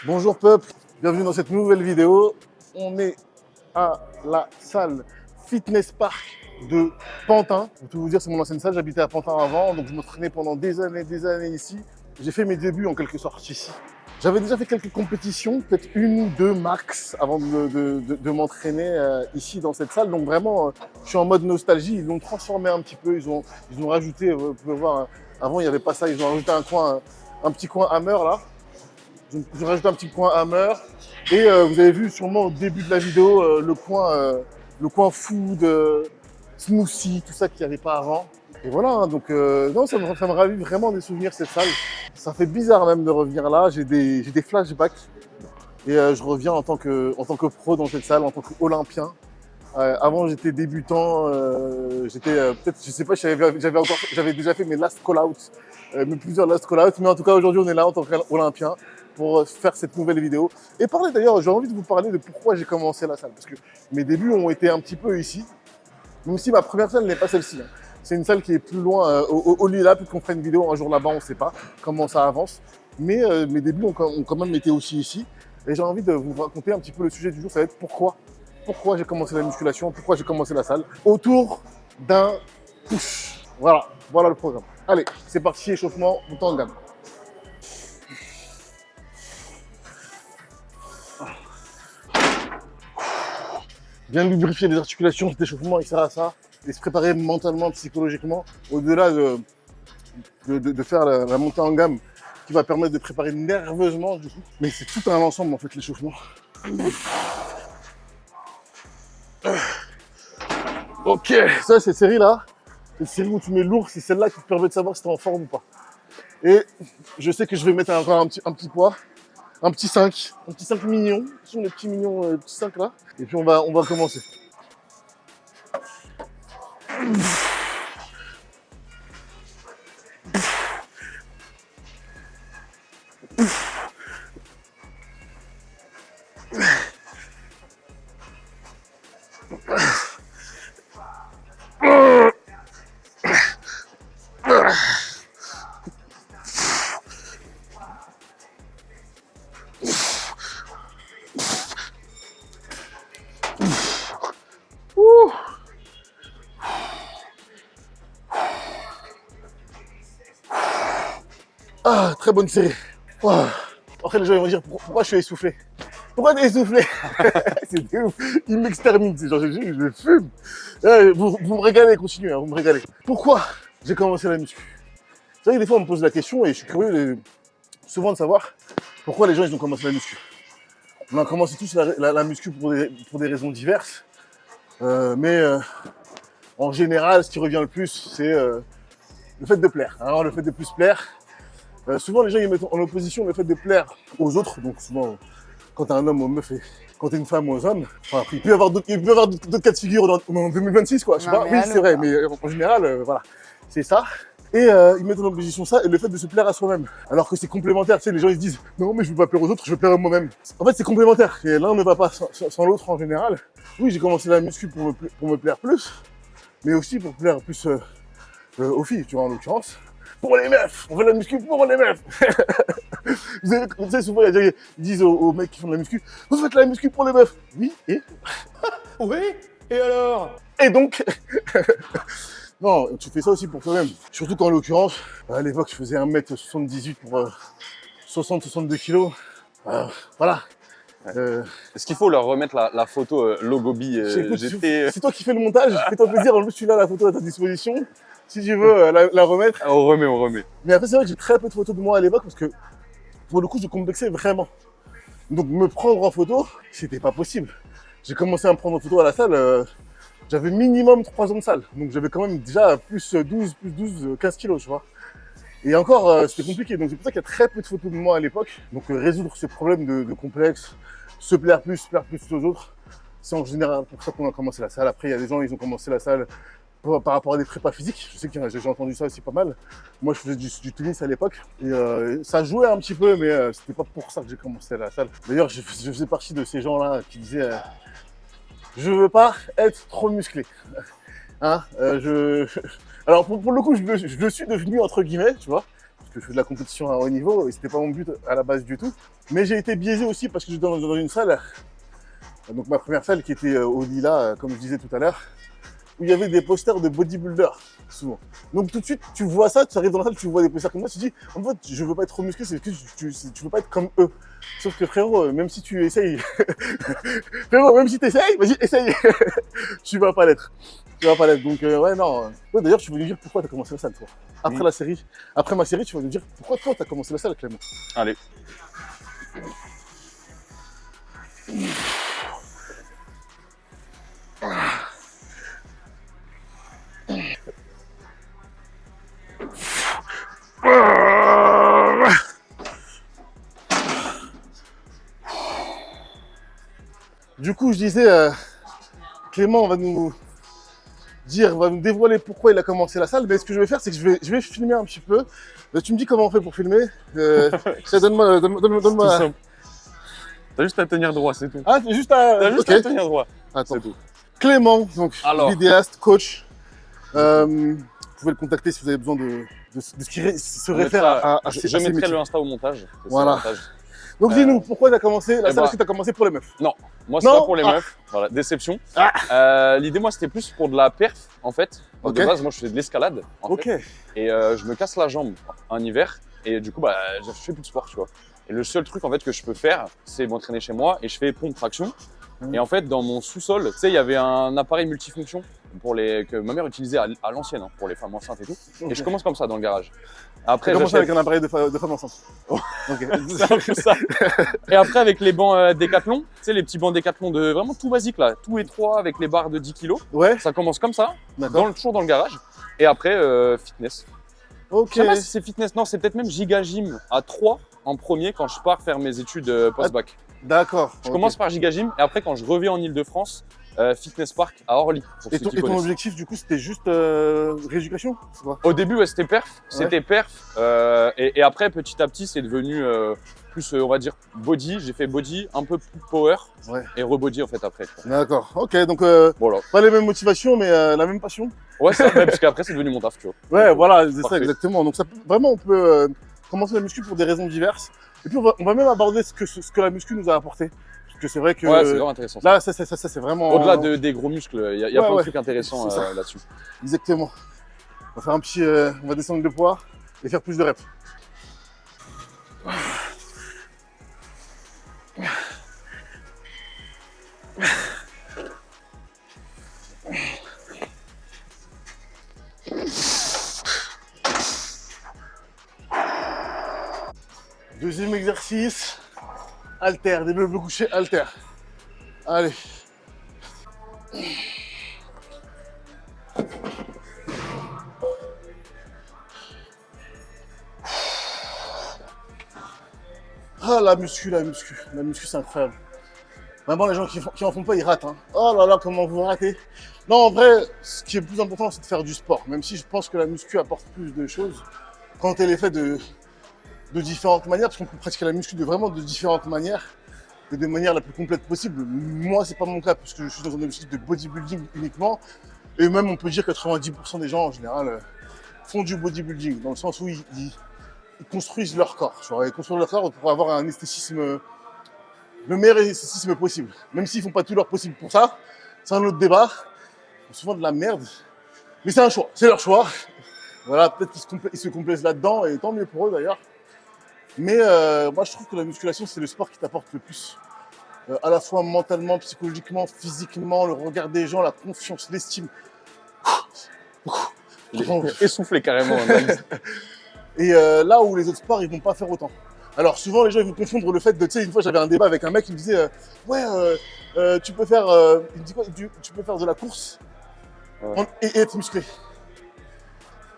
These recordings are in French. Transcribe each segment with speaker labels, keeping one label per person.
Speaker 1: Bonjour peuple, bienvenue dans cette nouvelle vidéo. On est à la salle Fitness Park de Pantin. Pour tout vous dire, c'est mon ancienne salle, j'habitais à Pantin avant, donc je m'entraînais pendant des années ici. J'ai fait mes débuts en quelque sorte ici. J'avais déjà fait quelques compétitions, peut-être une ou deux max, avant de m'entraîner ici dans cette salle. Donc vraiment, je suis en mode nostalgie. Ils l'ont transformé un petit peu, ils ont rajouté, vous pouvez voir, avant il n'y avait pas ça, ils ont rajouté un petit coin hammer là. Je rajoute un petit coin hammer et vous avez vu sûrement au début de la vidéo le coin food, smoothie, tout ça qu'il n'y avait pas avant. Et voilà, hein, donc non, ça me ravive vraiment des souvenirs cette salle. Ça fait bizarre même de revenir là, j'ai des flashbacks et je reviens en tant que pro dans cette salle, en tant qu'Olympien. Avant j'étais débutant, j'étais peut-être, je sais pas, j'avais déjà fait mes last call-out, mes plusieurs last call-out, mais en tout cas aujourd'hui on est là en tant qu'Olympien pour faire cette nouvelle vidéo. Et parler d'ailleurs, j'ai envie de vous parler de pourquoi j'ai commencé la salle, parce que mes débuts ont été un petit peu ici, même si ma première salle n'est pas celle-ci. Hein. C'est une salle qui est plus loin, au lieu là, peut-être qu'on fera une vidéo un jour là-bas, on ne sait pas comment ça avance, mais mes débuts ont quand même été aussi ici, et j'ai envie de vous raconter un petit peu le sujet du jour, ça va être pourquoi j'ai commencé la musculation, pourquoi j'ai commencé la salle, autour d'un push. Voilà le programme. Allez, c'est parti, échauffement, montant en gamme. Bien lubrifier les articulations, cet échauffement, il sert à ça, et se préparer mentalement, psychologiquement, au-delà de faire la montée en gamme qui va permettre de préparer nerveusement du coup. Mais c'est tout un ensemble en fait, l'échauffement. Ok, ça cette série là, cette série où tu mets lourd, c'est celle-là qui te permet de savoir si tu es en forme ou pas. Et je sais que je vais mettre encore un petit poids, un petit 5 mignon, ce sont les petits mignons, les petits 5 là. Et puis on va commencer. Ah, très bonne série. Oh. Après, les gens ils vont dire pourquoi je suis essoufflé. Pourquoi t'es essoufflé? C'est ouf. Ils m'exterminent, ces gens. Je fume. Vous me régalez, continuez, hein, vous me régalez. Pourquoi j'ai commencé la muscu? C'est vrai que des fois, on me pose la question et je suis curieux souvent de savoir pourquoi les gens ils ont commencé la muscu. On a commencé tous la muscu pour des raisons diverses. Mais en général, ce qui revient le plus, c'est le fait de plaire. Alors, le fait de plus plaire. Souvent, les gens ils mettent en opposition le fait de plaire aux autres. Donc, souvent, quand t'es un homme aux meufs et quand t'es une femme aux hommes, enfin, il peut y avoir d'autres cas de figure en 2026, quoi. Je sais pas. Oui, c'est vrai, mais en général, voilà, c'est ça. Et ils mettent en opposition ça et le fait de se plaire à soi-même. Alors que c'est complémentaire, tu sais, les gens ils se disent non, mais je veux pas plaire aux autres, je veux plaire à moi-même. En fait, c'est complémentaire. Et l'un ne va pas sans l'autre en général. Oui, j'ai commencé la muscu pour me plaire plus, mais aussi pour plaire plus aux filles, tu vois, en l'occurrence. Pour les meufs, on fait la muscu pour les meufs. Vous savez, souvent, ils disent aux mecs qui font de la muscu, vous faites la muscu pour les meufs. Oui, et
Speaker 2: Oui, et alors?
Speaker 1: Et donc non, tu fais ça aussi pour toi-même. Surtout qu'en l'occurrence, à l'époque, je faisais 1m78 pour 60-62 kg. Voilà.
Speaker 3: Est-ce qu'il faut leur remettre la photo Logobi GT?
Speaker 1: C'est toi qui fais le montage, fais-toi plaisir. En plus, tu as la photo à ta disposition. Si tu veux la remettre.
Speaker 3: On remet.
Speaker 1: Mais après, c'est vrai que j'ai très peu de photos de moi à l'époque parce que, pour le coup, je complexais vraiment. Donc, me prendre en photo, c'était pas possible. J'ai commencé à me prendre en photo à la salle, j'avais minimum 3 ans de salle. Donc, j'avais quand même déjà plus 12, 15 kilos, tu vois. Et encore, c'était compliqué. Donc, c'est pour ça qu'il y a très peu de photos de moi à l'époque. Donc, résoudre ce problème de complexe, se plaire plus aux autres, c'est en général pour ça qu'on a commencé la salle. Après, il y a des gens, ils ont commencé la salle par rapport à des prépas physiques. Je sais que j'ai entendu ça aussi pas mal. Moi, je faisais du tennis à l'époque et ça jouait un petit peu, mais c'était pas pour ça que j'ai commencé la salle. D'ailleurs, je faisais partie de ces gens-là qui disaient je veux pas être trop musclé. Hein, Alors pour le coup, je le suis devenu entre guillemets, tu vois, parce que je fais de la compétition à haut niveau et c'était pas mon but à la base du tout. Mais j'ai été biaisé aussi parce que j'étais dans une salle, donc ma première salle qui était au Lila, comme je disais tout à l'heure, où il y avait des posters de bodybuilders, souvent. Donc tout de suite, tu vois ça, tu arrives dans la salle, tu vois des posters comme moi, tu te dis, en fait, je veux pas être trop musclé, c'est que tu veux pas être comme eux. Sauf que frérot, même si tu essayes, frérot, même si tu essayes, vas-y, essaye. Tu vas pas l'être. Tu vas pas l'être. Donc ouais, non. Ouais, d'ailleurs, tu veux nous dire pourquoi tu as commencé la salle, toi. Après la série, après ma série, tu vas nous dire pourquoi toi, tu as commencé la salle, Clément.
Speaker 3: Allez.
Speaker 1: Du coup, je disais, Clément va nous dévoiler pourquoi il a commencé la salle. Mais ce que je vais faire, c'est que je vais filmer un petit peu. Tu me dis comment on fait pour filmer. Donne-moi.
Speaker 3: Tout simple. T'as juste à tenir droit, c'est tout.
Speaker 1: Ah, t'as juste à.
Speaker 3: T'as juste
Speaker 1: Ok.
Speaker 3: à tenir droit.
Speaker 1: Attends.
Speaker 3: C'est tout.
Speaker 1: Clément, donc
Speaker 3: Alors.
Speaker 1: vidéaste, coach. Vous pouvez le contacter si vous avez besoin de ce qui se réfère à
Speaker 3: Je
Speaker 1: ces
Speaker 3: mettrai
Speaker 1: métiers.
Speaker 3: le Insta au montage.
Speaker 1: Voilà.
Speaker 3: Au montage.
Speaker 1: Donc dis-nous, pourquoi tu as commencé la
Speaker 3: eh
Speaker 1: salle?
Speaker 3: ben,
Speaker 1: Est-ce que tu as commencé pour les meufs?
Speaker 3: Non, moi c'est
Speaker 1: Non.
Speaker 3: pas pour les
Speaker 1: Ah.
Speaker 3: meufs. Voilà, déception.
Speaker 1: Ah.
Speaker 3: L'idée, moi, c'était plus pour de la perf, en fait.
Speaker 1: Ok.
Speaker 3: De base, moi, je fais de l'escalade. En
Speaker 1: Ok.
Speaker 3: fait, et je me casse la jambe en hiver. Et du coup, bah, je fais plus de sport, tu vois. Et le seul truc, en fait, que je peux faire, c'est m'entraîner chez moi et je fais pompe traction.
Speaker 1: Mhm.
Speaker 3: Et en fait, dans mon sous-sol, tu sais, il y avait un appareil multifonction que ma mère utilisait à l'ancienne, hein, pour les femmes enceintes et tout.
Speaker 1: Ok.
Speaker 3: Et je commence comme ça dans le garage.
Speaker 1: Tu
Speaker 3: Après,
Speaker 1: commencé avec
Speaker 3: j'achète.
Speaker 1: un appareil de femme enceinte.
Speaker 3: Oh.
Speaker 1: Ok.
Speaker 3: C'est un peu ça. Et après, avec les bancs Décathlon, tu sais, les petits bancs Décathlon de vraiment tout basique là, tout étroit avec les barres de 10 kg.
Speaker 1: Ouais,
Speaker 3: Ça commence comme ça,
Speaker 1: d'accord.
Speaker 3: toujours dans le garage. Et après, fitness.
Speaker 1: Ok.
Speaker 3: Je sais pas si c'est fitness, non, c'est peut-être même Giga Gym à 3 en premier quand je pars faire mes études post-bac.
Speaker 1: D'accord.
Speaker 3: Je commence par Giga Gym et après, quand je reviens en Ile-de-France, Fitness Park à Orly. Pour
Speaker 1: Et
Speaker 3: ceux
Speaker 1: ton,
Speaker 3: qui
Speaker 1: et ton
Speaker 3: connaissent.
Speaker 1: objectif, du coup, c'était juste rééducation? C'est quoi?
Speaker 3: Au début, ouais, c'était perf. C'était perf. Et après, petit à petit, c'est devenu plus, on va dire, body. J'ai fait body, un peu plus power
Speaker 1: Ouais.
Speaker 3: et rebody en fait après.
Speaker 1: D'accord. Ok, donc
Speaker 3: Voilà.
Speaker 1: pas les mêmes motivations, mais la même passion.
Speaker 3: Ouais, ça, parce qu'après, c'est devenu mon taf, tu vois.
Speaker 1: Ouais,
Speaker 3: Donc,
Speaker 1: voilà, c'est ça
Speaker 3: parfait.
Speaker 1: exactement. Donc vraiment, on peut commencer la muscu pour des raisons diverses. Et puis on va même aborder ce que la muscu nous a apporté. Parce que c'est vrai que
Speaker 3: Ouais, c'est grave intéressant. Ça.
Speaker 1: là, ça c'est vraiment.
Speaker 3: Au-delà des gros muscles, il y a
Speaker 1: Ouais,
Speaker 3: plein
Speaker 1: ouais.
Speaker 3: de trucs intéressants
Speaker 1: C'est ça.
Speaker 3: là-dessus.
Speaker 1: Exactement. On va faire un petit, on va descendre le poids et faire plus de reps. Deuxième exercice, haltère, développé couché, haltère. Allez. Ah, la muscu, c'est incroyable. Vraiment, les gens qui en font pas, ils ratent. Hein. Oh là là, comment vous ratez. Non, en vrai, ce qui est plus important, c'est de faire du sport. Même si je pense que la muscu apporte plus de choses quand elle est faite de différentes manières, parce qu'on peut pratiquer la muscu vraiment de différentes manières et de manière la plus complète possible. Moi, c'est pas mon cas, parce que je suis dans un objectif de bodybuilding uniquement. Et même, on peut dire que 90% des gens, en général, font du bodybuilding, dans le sens où ils construisent leur corps. Tu vois, ils construisent leur corps pour avoir un esthétisme, le meilleur esthétisme possible. Même s'ils font pas tout leur possible pour ça, c'est un autre débat. Ils font souvent de la merde. Mais c'est un choix, c'est leur choix. Voilà, peut-être qu'ils se complaisent là-dedans, et tant mieux pour eux d'ailleurs. Mais moi, je trouve que la musculation, c'est le sport qui t'apporte le plus. À la fois mentalement, psychologiquement, physiquement, le regard des gens, la confiance, l'estime.
Speaker 3: Il est essoufflé carrément.
Speaker 1: Et là où les autres sports, ils vont pas faire autant. Alors souvent, les gens ils vont confondre le fait de, tu sais, une fois j'avais un débat avec un mec qui me disait, tu peux faire, il me dit quoi, tu peux faire de la course et être musclé.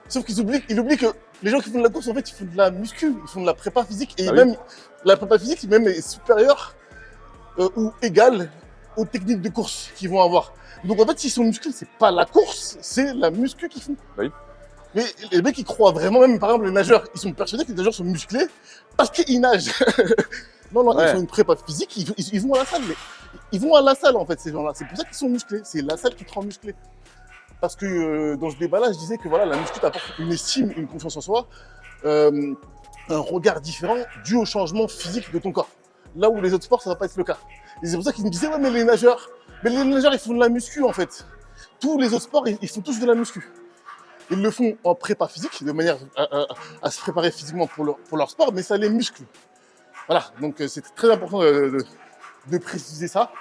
Speaker 1: Sauf qu'il oublie que les gens qui font de la course, en fait, ils font de la muscu, ils font de la prépa physique et même la prépa physique même est supérieure ou égale aux techniques de course qu'ils vont avoir. Donc en fait, s'ils sont musclés, c'est pas la course, c'est la muscu qu'ils font.
Speaker 3: Oui.
Speaker 1: Mais les mecs, ils croient vraiment, même par exemple les nageurs, ils sont persuadés que les nageurs sont musclés parce qu'ils nagent. Non, ils font une prépa physique, ils vont à la salle. Mais ils vont à la salle en fait, ces gens-là. C'est pour ça qu'ils sont musclés. C'est la salle qui te rend musclé. Parce que dans ce débat-là, je disais que voilà, la muscu t'apporte une estime, une confiance en soi, un regard différent dû au changement physique de ton corps. Là où les autres sports, ça va pas être le cas. Et c'est pour ça qu'ils me disaient, ouais, mais les nageurs, ils font de la muscu en fait. Tous les autres sports, ils font tous de la muscu. Ils le font en prépa physique, de manière à se préparer physiquement pour leur sport, mais ça les muscle. Voilà, donc c'est très important de préciser ça,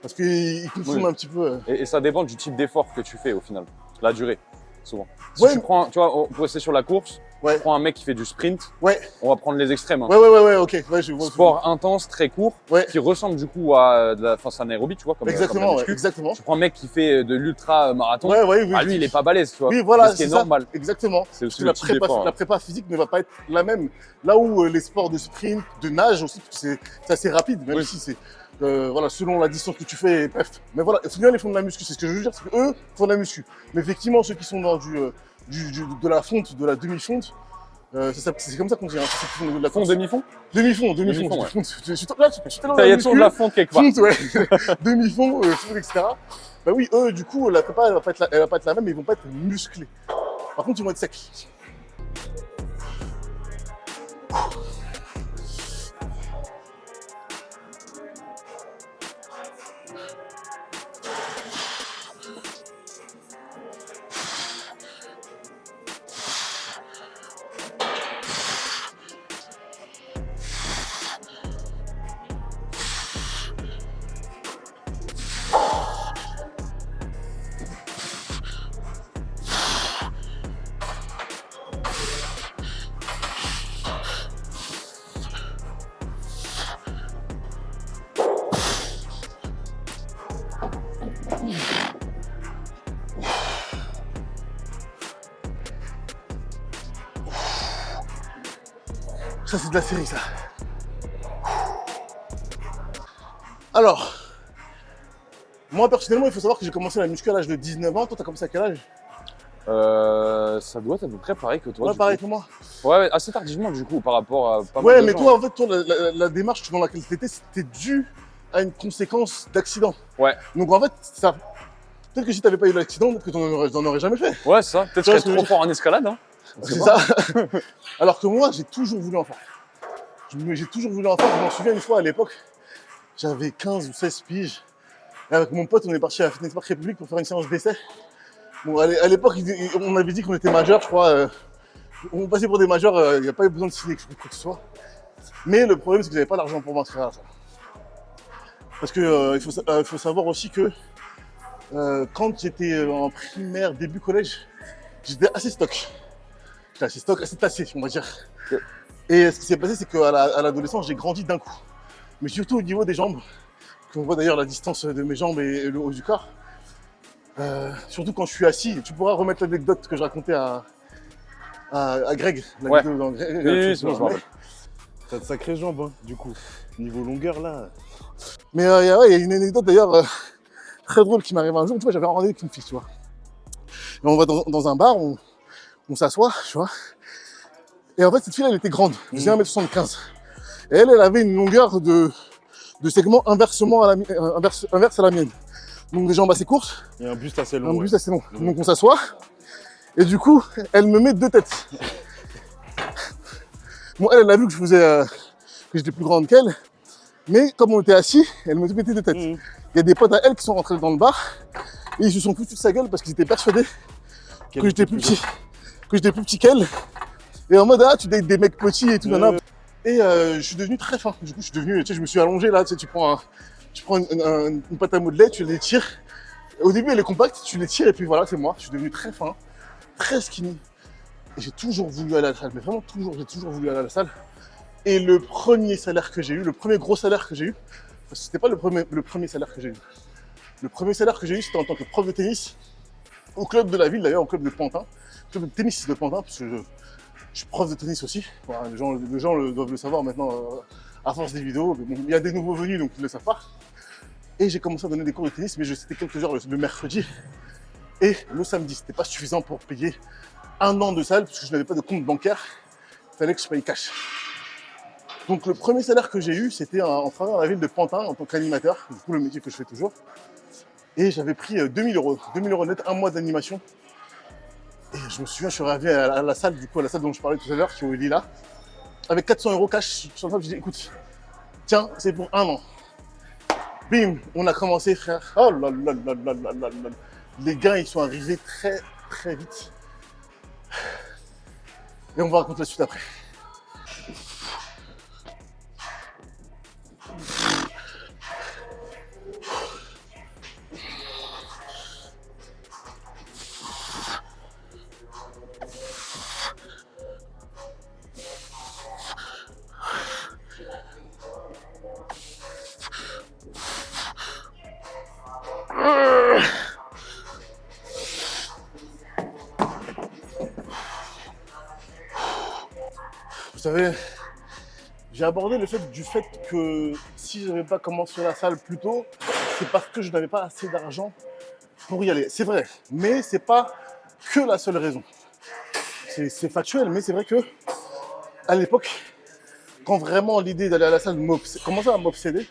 Speaker 1: parce qu'ils confondent un petit peu.
Speaker 3: Et ça dépend du type d'effort que tu fais au final, la durée, souvent. Si
Speaker 1: Ouais,
Speaker 3: tu prends, tu vois, pour rester sur la course,
Speaker 1: ouais,
Speaker 3: tu prends un mec qui fait du sprint,
Speaker 1: ouais,
Speaker 3: on va prendre les extrêmes. Hein.
Speaker 1: ouais, ok. Ouais, je vois.
Speaker 3: Sport intense, très court,
Speaker 1: Ouais.
Speaker 3: qui ressemble du coup à de la force anaérobie, tu vois, comme
Speaker 1: Exactement,
Speaker 3: comme la
Speaker 1: ouais,
Speaker 3: muscu.
Speaker 1: exactement.
Speaker 3: Tu prends un mec qui fait de l'ultra marathon,
Speaker 1: Ouais, oui.
Speaker 3: bah, lui il est pas balèze, tu vois.
Speaker 1: Oui, voilà,
Speaker 3: ce qui est
Speaker 1: ça.
Speaker 3: normal.
Speaker 1: Exactement.
Speaker 3: C'est
Speaker 1: Parce
Speaker 3: aussi
Speaker 1: que
Speaker 3: le type d'effort.
Speaker 1: la prépa physique ne va pas être la même. Là où les sports de sprint, de nage aussi, c'est assez rapide, même si c'est voilà, selon la distance que tu fais, bref. Mais voilà, au final, ils font de la muscu. C'est ce que je veux dire, c'est qu'eux font de la muscu. Mais effectivement, ceux qui sont dans de la fonte, de la demi-fonte, c'est comme ça qu'on dit. Hein. Ceux qui font de la
Speaker 3: Fond, demi-fond.
Speaker 1: Demi-fond.
Speaker 3: Demi-fond, ouais.
Speaker 1: Je suis là, je suis tellement dans
Speaker 3: Il y
Speaker 1: la
Speaker 3: a toujours de la fonte quelque part.
Speaker 1: fonte, ouais. Demi-fond, fonte, etc. Bah oui, eux, du coup, la prépa, elle va pas être la même, mais ils vont pas être musclés. Par contre, ils vont être secs. Ça, c'est de la série, ça. Alors, moi, personnellement, il faut savoir que j'ai commencé la muscu à l'âge de 19 ans. Toi, t'as commencé à quel âge?
Speaker 3: Ça doit être à peu près pareil que toi.
Speaker 1: Ouais,
Speaker 3: du
Speaker 1: pareil
Speaker 3: coup.
Speaker 1: que moi.
Speaker 3: Ouais, assez tardivement du coup, par rapport à pas mal
Speaker 1: Ouais,
Speaker 3: de
Speaker 1: mais
Speaker 3: gens.
Speaker 1: toi, en fait, la démarche dans laquelle t'étais, c'était dû à une conséquence d'accident.
Speaker 3: Ouais.
Speaker 1: Donc, en fait, ça... peut-être que si t'avais pas eu l'accident, peut-être que t'en aurais jamais fait.
Speaker 3: Ouais, c'est ça. Peut-être
Speaker 1: Tu vois
Speaker 3: que
Speaker 1: ce que
Speaker 3: je
Speaker 1: je
Speaker 3: trop
Speaker 1: veux
Speaker 3: fort en escalade. Hein.
Speaker 1: C'est ça. Alors que moi, j'ai toujours voulu en faire. J'ai toujours voulu en faire. Je m'en souviens une fois à l'époque, j'avais 15 ou 16 piges. Et avec mon pote, on est parti à la Fitness Park République pour faire une séance d'essai. Bon, à l'époque, on avait dit qu'on était majeurs, je crois. On passait pour des majeurs, il n'y a pas eu besoin de signer quoi que ce soit. Mais le problème, c'est que j'avais pas l'argent pour m'inscrire à ça. Parce que il faut savoir aussi que quand j'étais en primaire, début collège, j'étais assez stock. J'étais assez stock, assez tassé, on va dire.
Speaker 3: Ok.
Speaker 1: Et ce qui s'est passé, c'est qu'à l'adolescence, j'ai grandi d'un coup. Mais surtout au niveau des jambes, qu'on voit d'ailleurs la distance de mes jambes et le haut du corps. Surtout quand je suis assis, tu pourras remettre l'anecdote que je racontais à Greg. La
Speaker 3: Ouais.
Speaker 1: vidéo dans Greg,
Speaker 3: Oui, c'est bon, je me rappelle.
Speaker 4: T'as de sacrées jambes, hein, du coup. Niveau longueur, là.
Speaker 1: Mais il y a une anecdote d'ailleurs très drôle qui m'arrive un jour. Tu vois, j'avais un rendez-vous avec une fille, tu vois. Et on va dans un bar, on s'assoit, tu vois. Et en fait, cette fille, elle était grande, elle faisait 1m75. Et elle avait une longueur de segment inverse à la mienne. Donc des jambes assez courtes,
Speaker 4: Et un buste assez long.
Speaker 1: un
Speaker 4: ouais.
Speaker 1: buste assez long. Donc on s'assoit, et du coup, elle me met deux têtes. Bon, elle a vu que que j'étais plus grande qu'elle, mais comme on était assis, elle me mettait deux têtes. Il y a des potes à elle qui sont rentrés dans le bar, et ils se sont foutus de sa gueule parce qu'ils étaient persuadés que j'étais plus petit qu'elle. Et en mode, ah, tu dates des mecs petits et tout, nanana. Et je suis devenu très fin. Du coup, je me suis allongé là, tu sais, tu prends une pâte à modeler, tu l'étires. Au début, elle est compacte, tu l'étires et puis voilà, c'est moi. Je suis devenu très fin, très skinny. Et j'ai toujours voulu aller à la salle, mais vraiment toujours, j'ai toujours voulu aller à la salle. Et le premier salaire que j'ai eu, le premier gros salaire que j'ai eu, c'était pas le premier salaire que j'ai eu. Le premier salaire que j'ai eu, c'était en tant que prof de tennis, au club de la ville d'ailleurs, au club de Pantin, club de tennis de Pantin, parce que je suis prof de tennis aussi. Voilà, les gens doivent le savoir maintenant à force des vidéos. Mais bon, il y a des nouveaux venus, donc ils ne le savent pas. Et j'ai commencé à donner des cours de tennis, mais c'était quelques heures le mercredi. Et le samedi, c'était pas suffisant pour payer un an de salle, parce que je n'avais pas de compte bancaire. Il fallait que je paye cash. Donc le premier salaire que j'ai eu, c'était en travaillant dans la ville de Pantin en tant qu'animateur, du coup le métier que je fais toujours. Et j'avais pris 2000 euros. 2000 euros net, un mois d'animation. Et je me souviens, je suis arrivé à la salle, du coup, à la salle dont je parlais tout à l'heure, qui est au Lila, avec 400 euros cash sur le table. Je dis, écoute, tiens, c'est pour un an. Bim, on a commencé, frère. Oh là là là là là là là. Les gains, ils sont arrivés très, très vite. Et on va raconter la suite après. Vous savez, j'ai abordé le fait que si je n'avais pas commencé la salle plus tôt, c'est parce que je n'avais pas assez d'argent pour y aller. C'est vrai, mais c'est pas que la seule raison. C'est factuel, mais c'est vrai que à l'époque, quand vraiment l'idée d'aller à la salle commençait à m'obséder,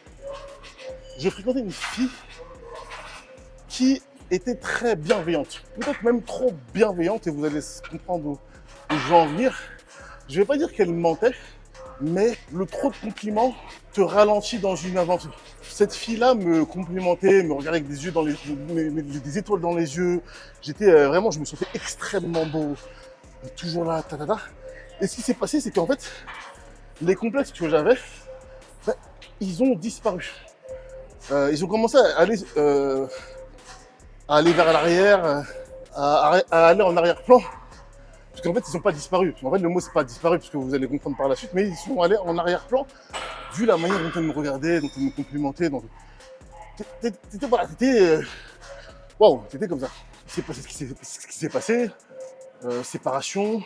Speaker 1: je fréquentais une fille qui était très bienveillante, peut-être même trop bienveillante, et vous allez comprendre où je veux en venir. Je ne vais pas dire qu'elle mentait, mais le trop de compliments te ralentit dans une aventure. Cette fille-là me complimentait, me regardait avec des yeux des étoiles dans les yeux. J'étais vraiment, je me sentais extrêmement beau, toujours là, ta. Et ce qui s'est passé, c'est qu'en fait, les complexes que j'avais, ben, ils ont disparu. Ils ont commencé à aller vers l'arrière, à aller en arrière-plan. Parce qu'en fait, ils n'ont pas disparu. En fait, le mot, c'est pas disparu, parce que vous allez comprendre par la suite, mais ils sont allés en arrière-plan, vu la manière dont ils me regardaient, dont ils me complimentaient. Waouh, t'étais comme ça. Il s'est passé ce qui s'est passé, séparation.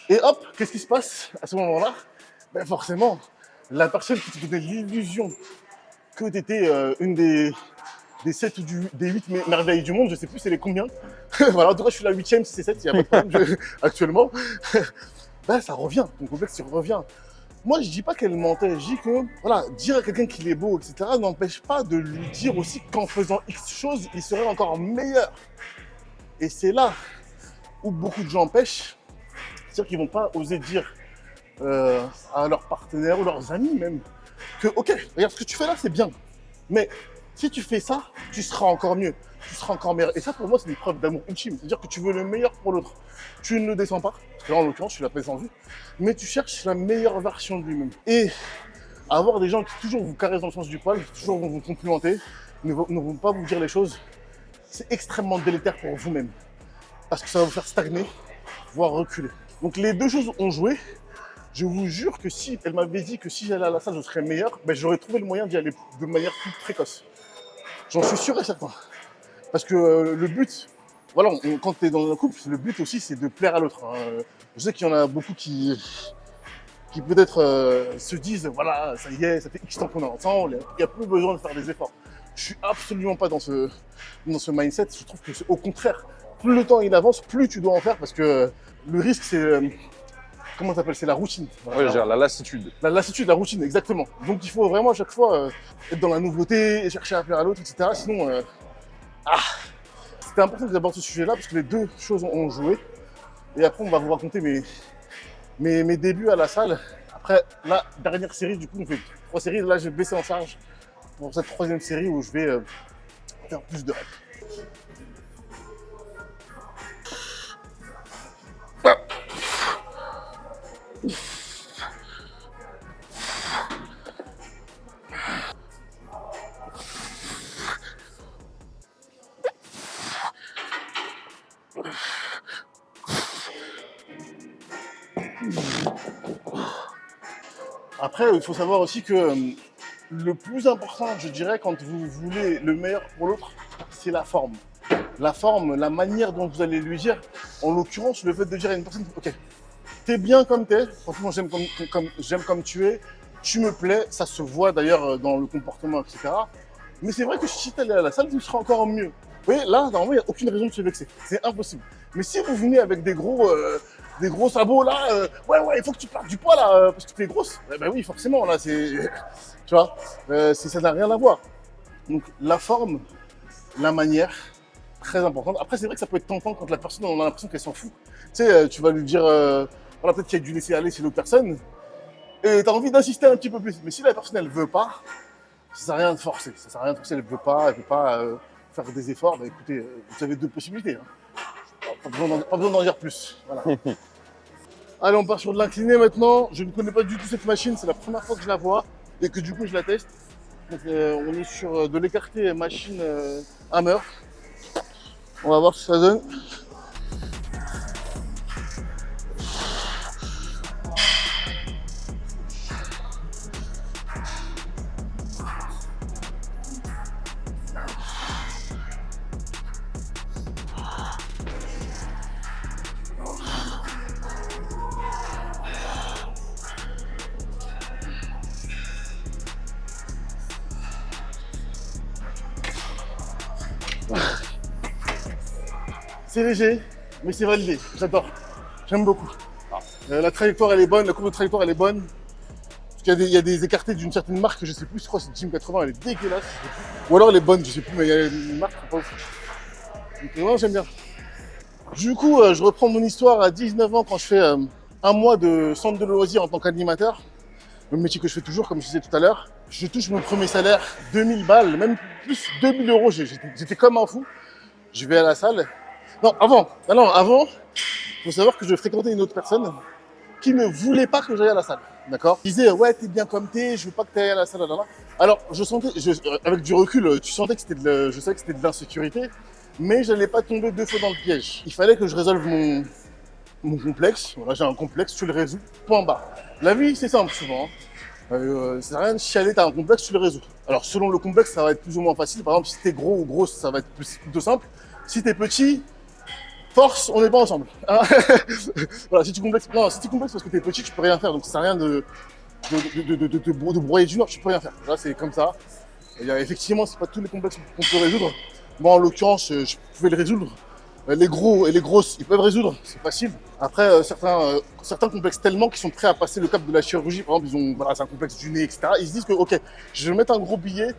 Speaker 1: Et hop, qu'est-ce qui se passe à ce moment-là? Ben forcément, la personne qui te donnait l'illusion que t'étais une des 7 ou des 8 merveilles du monde, je sais plus c'est les combien. Voilà, en tout cas, je suis la 8e, si c'est 7, il n'y a pas de problème actuellement. Ben, ça revient, ton complexe, il revient. Moi, je dis pas qu'elle mentait, je dis que, voilà, dire à quelqu'un qu'il est beau, etc., n'empêche pas de lui dire aussi qu'en faisant X choses, il serait encore meilleur. Et c'est là où beaucoup de gens pêchent, c'est-à-dire qu'ils vont pas oser dire à leurs partenaires ou leurs amis même, que, ok, regarde, ce que tu fais là, c'est bien, mais si tu fais ça, tu seras encore mieux, tu seras encore meilleur. Et ça, pour moi, c'est une preuve d'amour ultime. C'est-à-dire que tu veux le meilleur pour l'autre. Tu ne le descends pas, parce que là, en l'occurrence, je suis la descendu, mais tu cherches la meilleure version de lui-même. Et avoir des gens qui toujours vous caressent dans le sens du poil, toujours vont vous complimenter, ne vont pas vous dire les choses, c'est extrêmement délétère pour vous-même. Parce que ça va vous faire stagner, voire reculer. Donc les deux choses ont joué. Je vous jure que si elle m'avait dit que si j'allais à la salle, je serais meilleur, ben j'aurais trouvé le moyen d'y aller de manière plus précoce. J'en suis sûr et certain. Parce que le but, voilà, quand tu es dans un couple, le but aussi, c'est de plaire à l'autre. Hein. Je sais qu'il y en a beaucoup qui peut-être se disent, voilà, ça y est, ça fait X temps qu'on est ensemble, il n'y a plus besoin de faire des efforts. Je suis absolument pas dans ce mindset. Je trouve que c'est au contraire, plus le temps il avance, plus tu dois en faire, parce que le risque, c'est... comment ça s'appelle? C'est la routine.
Speaker 3: Voilà. Ouais, je veux dire, la lassitude.
Speaker 1: La lassitude, la routine, exactement. Donc il faut vraiment à chaque fois être dans la nouveauté et chercher à plaire à l'autre, etc. Sinon, c'était important que j'aborde ce sujet-là parce que les deux choses ont joué. Et après, on va vous raconter mes débuts à la salle. Après, la dernière série, du coup, on fait 3 séries. Là, j'ai baissé en charge pour cette 3e série où je vais faire plus de reps. Après, il faut savoir aussi que le plus important, je dirais, quand vous voulez le meilleur pour l'autre, c'est la forme. La forme, la manière dont vous allez lui dire. En l'occurrence, le fait de dire à une personne, ok, t'es bien comme t'es, franchement, j'aime comme tu es, tu me plais, ça se voit d'ailleurs dans le comportement, etc. Mais c'est vrai que si tu allais à la salle, tu seras encore mieux. Vous voyez, là, normalement, il n'y a aucune raison de se vexer. C'est impossible. Mais si vous venez avec des gros sabots là, ouais, il faut que tu perdes du poids là, parce que tu es grosse. Ben oui, forcément, là, c'est. Tu vois, ça n'a rien à voir. Donc, la forme, la manière, très importante. Après, c'est vrai que ça peut être tentant quand la personne, on a l'impression qu'elle s'en fout. Tu sais, tu vas lui dire, voilà, peut-être qu'il y a dû laisser aller chez l'autre personne, et tu as envie d'insister un petit peu plus. Mais si la personne, elle veut pas, ça sert à rien de forcer. Ça sert à rien de forcer, elle veut pas faire des efforts. Bah écoutez, vous avez deux possibilités. Hein. Pas besoin d'en dire plus. Voilà. Allez, on part sur de l'incliné maintenant. Je ne connais pas du tout cette machine, c'est la première fois que je la vois et que du coup je la teste. Donc, on est sur de l'écarté machine Hammer. On va voir ce que ça donne. C'est léger, mais c'est validé. J'adore. J'aime beaucoup. La trajectoire, elle est bonne. La courbe de trajectoire, elle est bonne. Parce qu'il y a des écartés d'une certaine marque que je sais plus. Je crois que c'est Gym 80. Elle est dégueulasse. Ou alors elle est bonne, je sais plus. Mais il y a une marque, pas ouf. Donc moi, j'aime bien. Du coup, je reprends mon histoire à 19 ans quand je fais un mois de centre de loisirs en tant qu'animateur. Le métier que je fais toujours, comme je disais tout à l'heure. Je touche mon premier salaire, 2000 balles, même plus 2000 euros. J'étais comme un fou. Je vais à la salle. Non, avant, il faut savoir que je fréquentais une autre personne qui ne voulait pas que j'aille à la salle. D'accord? Il disait, ouais, t'es bien comme t'es, je veux pas que t'ailles à la salle. Là, là, là. Alors, avec du recul, je savais que c'était de l'insécurité, mais je n'allais pas tomber deux fois dans le piège. Il fallait que je résolve mon complexe. Voilà, j'ai un complexe, tu le résous, point barre. La vie, c'est simple souvent. Ça sert à rien de chialer, t'as un complexe, tu le résous. Alors, selon le complexe, ça va être plus ou moins facile. Par exemple, si t'es gros ou grosse, ça va être plutôt simple. Si t'es petit, force, on n'est pas ensemble. Hein. Voilà, si tu complexes parce que t'es petit, tu peux rien faire. Donc ça sert à rien de broyer du noir, tu peux rien faire. Là, c'est comme ça. Effectivement, c'est pas tous les complexes qu'on peut résoudre. Moi, en l'occurrence, je pouvais le résoudre. Les gros et les grosses, ils peuvent résoudre, c'est facile. Après, certains complexes tellement qu'ils sont prêts à passer le cap de la chirurgie. Par exemple, c'est un complexe du nez, etc. Ils se disent que, ok, je vais mettre un gros billet,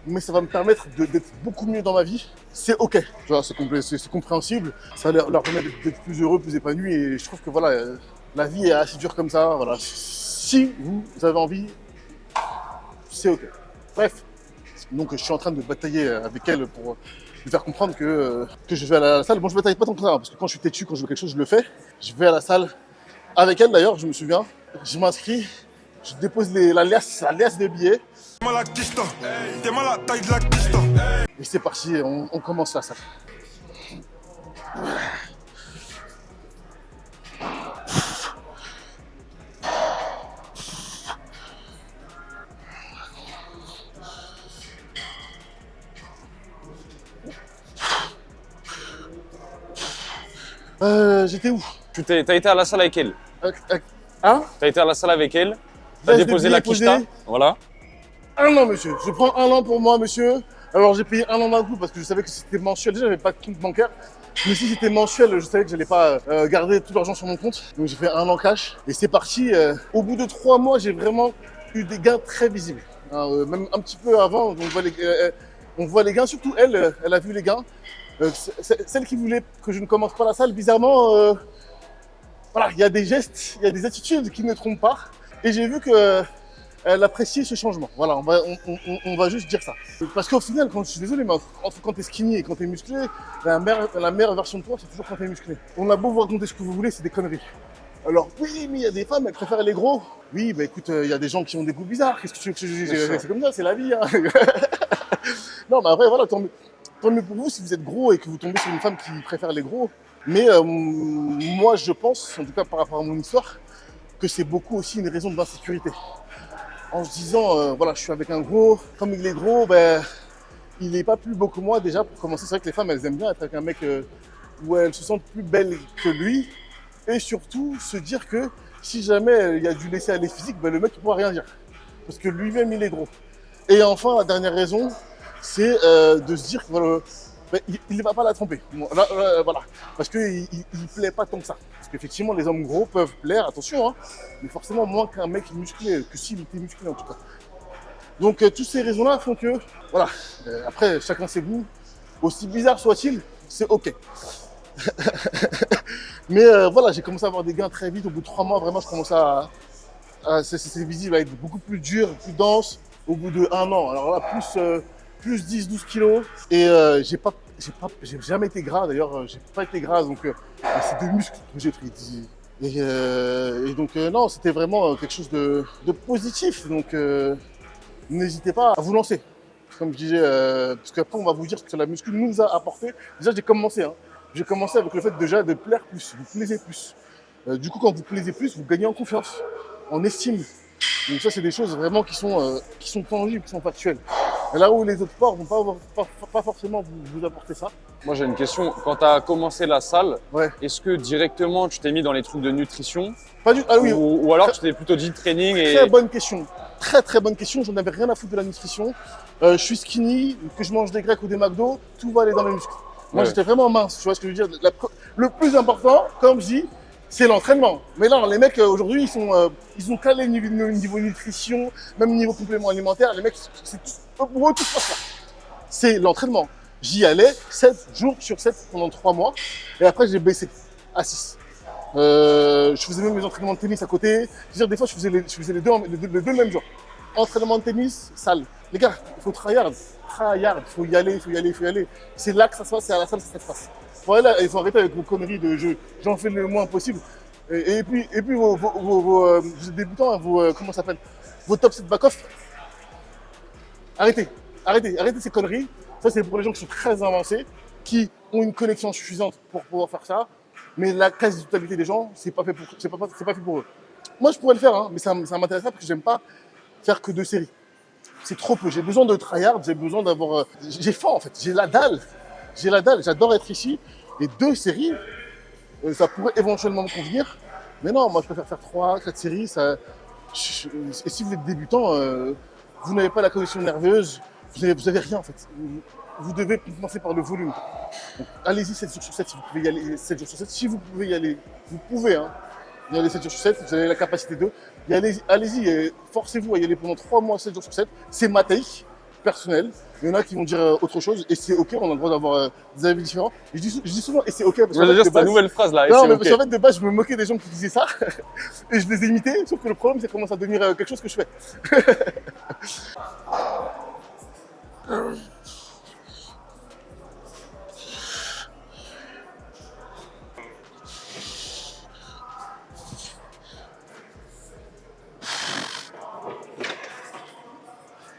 Speaker 1: mais ça va me permettre d'être beaucoup mieux dans ma vie. C'est ok, tu vois, c'est compréhensible. Ça leur permet d'être plus heureux, plus épanoui. Et je trouve que voilà, la vie est assez dure comme ça. Voilà. Si vous avez envie, c'est ok. Bref, donc je suis en train de batailler avec elle pour lui faire comprendre que je vais à la salle. Bon, je bataille pas tant que ça, hein, parce que quand je suis têtu, quand je veux quelque chose, je le fais. Je vais à la salle avec elle d'ailleurs, je me souviens. Je m'inscris, je dépose la liasse de billets. Et c'est parti, on commence la salle. J'étais où?
Speaker 3: T'as été à la salle avec elle.
Speaker 1: Hein?
Speaker 3: T'as été à la salle avec elle. T'as
Speaker 1: Là, je
Speaker 3: déposé
Speaker 1: l'ai
Speaker 3: la
Speaker 1: déposé.
Speaker 3: quicheta. Voilà.
Speaker 1: 1 an, monsieur. Je prends 1 an pour moi, monsieur. Alors, j'ai payé 1 an d'un coup parce que je savais que c'était mensuel. Déjà, j'avais pas de compte bancaire. Mais si c'était mensuel, je savais que j'allais pas garder tout l'argent sur mon compte. Donc, j'ai fait 1 an cash. Et c'est parti. Au bout de 3 mois, j'ai vraiment eu des gains très visibles. Alors, même un petit peu avant, on voit les gains. Surtout elle, elle a vu les gains. Celle qui voulait que je ne commence pas la salle, bizarrement, voilà, il y a des gestes, il y a des attitudes qui ne me trompent pas. Et j'ai vu que elle appréciait ce changement. Voilà, on va juste dire ça. Parce qu'au final, je suis désolé, mais entre quand t'es skinny et quand t'es musclé, la meilleure version de toi, c'est toujours quand t'es musclé. On a beau vous raconter ce que vous voulez, c'est des conneries. Alors oui, mais il y a des femmes, elles préfèrent les gros. Oui, bah écoute, il y a des gens qui ont des goûts bizarres. Qu'est-ce que tu veux que je dise? C'est comme ça, c'est la vie. Hein. Non, mais après, voilà, tant mieux pour vous si vous êtes gros et que vous tombez sur une femme qui préfère les gros. Mais moi, je pense, en tout cas par rapport à mon histoire, que c'est beaucoup aussi une raison d'insécurité. En se disant, voilà, je suis avec un gros, comme il est gros, ben, il n'est pas plus beau que moi déjà. Pour commencer, c'est vrai que les femmes, elles aiment bien être avec un mec où elles se sentent plus belles que lui. Et surtout, se dire que si jamais il y a du laisser aller physique, ben, le mec ne pourra rien dire. Parce que lui-même, il est gros. Et enfin, la dernière raison, c'est de se dire que voilà, ben, il ne va pas la tromper. Bon, voilà. Parce qu'il ne plaît pas tant que ça. Parce qu'effectivement, les hommes gros peuvent plaire, attention, hein, mais forcément moins qu'un mec musclé, que s'il était musclé en tout cas. Donc, toutes ces raisons-là font que, voilà, après, chacun ses goûts. Aussi bizarre soit-il, c'est OK. Mais voilà, j'ai commencé à avoir des gains très vite. Au bout de 3 mois, vraiment, je commençais c'est visible, à être beaucoup plus dur, plus dense. Au bout de 1 an, alors là, plus 10-12 kilos. Et j'ai jamais été gras, d'ailleurs, j'ai pas été gras, donc c'est des muscles que j'ai pris. Et donc, non, c'était vraiment quelque chose de positif. Donc, n'hésitez pas à vous lancer. Comme je disais, parce qu'après, on va vous dire ce que la muscu nous a apporté. Déjà, j'ai commencé. Hein. J'ai commencé avec le fait déjà de plaire plus, vous plaisez plus. Du coup, quand vous plaisez plus, vous gagnez en confiance, en estime. Donc ça, c'est des choses vraiment qui sont tangibles, qui sont factuelles. Et là où les autres sports ne vont pas forcément vous apporter ça.
Speaker 3: Moi, j'ai une question. Quand tu as commencé la salle,
Speaker 1: Ouais.
Speaker 3: est-ce que directement tu t'es mis dans les trucs de nutrition
Speaker 1: Pas du... Ah oui,
Speaker 3: ou alors tu t'es plutôt dit training et.
Speaker 1: très bonne question. Très très bonne question. J'en avais rien à foutre de la nutrition. Je suis skinny, que je mange des grecs ou des McDo, tout va aller dans mes muscles. Moi,
Speaker 3: Ouais.
Speaker 1: j'étais vraiment mince. Tu vois ce que je veux dire? Le plus important, comme je dis, c'est l'entraînement. Mais là, les mecs, aujourd'hui, ils ont calé niveau nutrition, même niveau complément alimentaire. Les mecs, pour eux, tout se passe là. C'est l'entraînement. J'y allais 7 jours sur 7 pendant 3 mois. Et après, j'ai baissé à 6. Je faisais même mes entraînements de tennis à côté. C'est-à-dire, des fois, je faisais les deux le même jour. Entraînement de tennis, salle. Les gars, il faut tryhard. Il faut y aller, il faut y aller, il faut y aller. C'est là que ça se passe, c'est à la salle que ça se passe. Il faut arrêter avec vos conneries de jeu. J'en fais le moins possible. Et puis vous êtes débutants, comment ça s'appelle? Vos top 7 back-off. Arrêtez ces conneries. Ça, c'est pour les gens qui sont très avancés, qui ont une connexion suffisante pour pouvoir faire ça. Mais la quasi-totalité des gens, c'est pas fait pour eux. Moi, je pourrais le faire, hein, mais ça m'intéresse pas parce que j'aime pas faire que 2 séries. C'est trop peu. J'ai besoin de tryhard, j'ai besoin d'avoir. J'ai faim en fait, j'ai la dalle, j'adore être ici. Et 2 séries, ça pourrait éventuellement me convenir. Mais non, moi je préfère faire 3-4 séries. Et si vous êtes débutant, vous n'avez pas la connexion nerveuse, vous avez rien en fait. Vous devez commencer par le volume. Donc, allez-y 7 jours sur 7 si vous pouvez y aller 7 jours sur 7. Si vous pouvez y aller, vous pouvez hein, y aller 7 jours sur 7, vous avez la capacité de. Allez-y, forcez-vous à y aller pendant 3 mois, 7 jours sur 7. C'est ma take personnelle. Il y en a qui vont dire autre chose et c'est ok, on a le droit d'avoir des avis différents. Je dis souvent et c'est ok parce
Speaker 3: Je veux dire, c'est ta nouvelle phrase là. Et
Speaker 1: non,
Speaker 3: c'est
Speaker 1: mais
Speaker 3: ok.
Speaker 1: parce qu'en fait, de base, je me moquais des gens qui disaient ça et je les ai imités, sauf que le problème, c'est que ça commence à devenir quelque chose que je fais.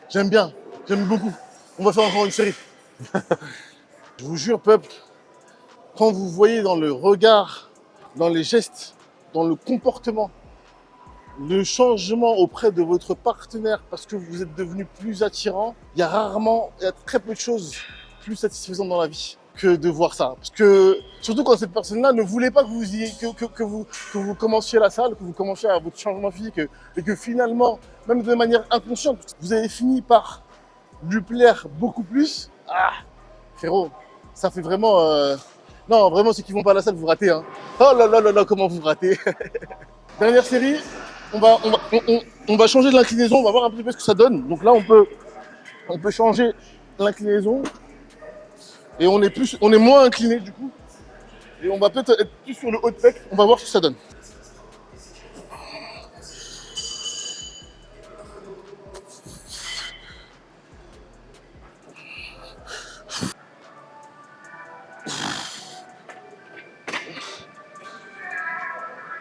Speaker 1: J'aime beaucoup. On va faire encore une série. Je vous jure, peuple, quand vous voyez dans le regard, dans les gestes, dans le comportement, le changement auprès de votre partenaire parce que vous êtes devenu plus attirant, il y a très peu de choses plus satisfaisantes dans la vie que de voir ça. Parce que, surtout quand cette personne-là ne voulait pas que vous commenciez la salle, que vous commenciez à votre changement physique et que finalement, même de manière inconsciente, vous avez fini par lui plaire beaucoup plus. Ah, frérot, ça fait vraiment... Non, vraiment, ceux qui vont pas à la salle, vous ratez. Hein. Oh là là là là, comment vous ratez. Dernière série, on va changer de l'inclinaison, on va voir un petit peu ce que ça donne. Donc là, on peut changer l'inclinaison et on est moins incliné du coup. Et on va peut-être être plus sur le haut de pec, on va voir ce que ça donne.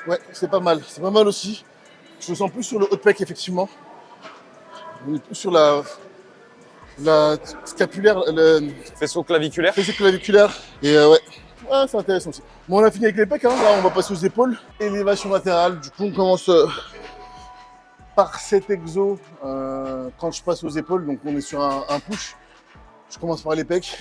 Speaker 1: Ouais, c'est pas mal aussi. Je me sens plus sur le haut de pec effectivement. On est plus sur la scapulaire, le
Speaker 3: Faisceau claviculaire.
Speaker 1: fessier claviculaire. Et ouais, c'est intéressant aussi. Bon, on a fini avec les pecs, hein. Là on va passer aux épaules. Élévation latérale, du coup on commence par cet exo quand je passe aux épaules. Donc on est sur un push. Je commence par les pecs.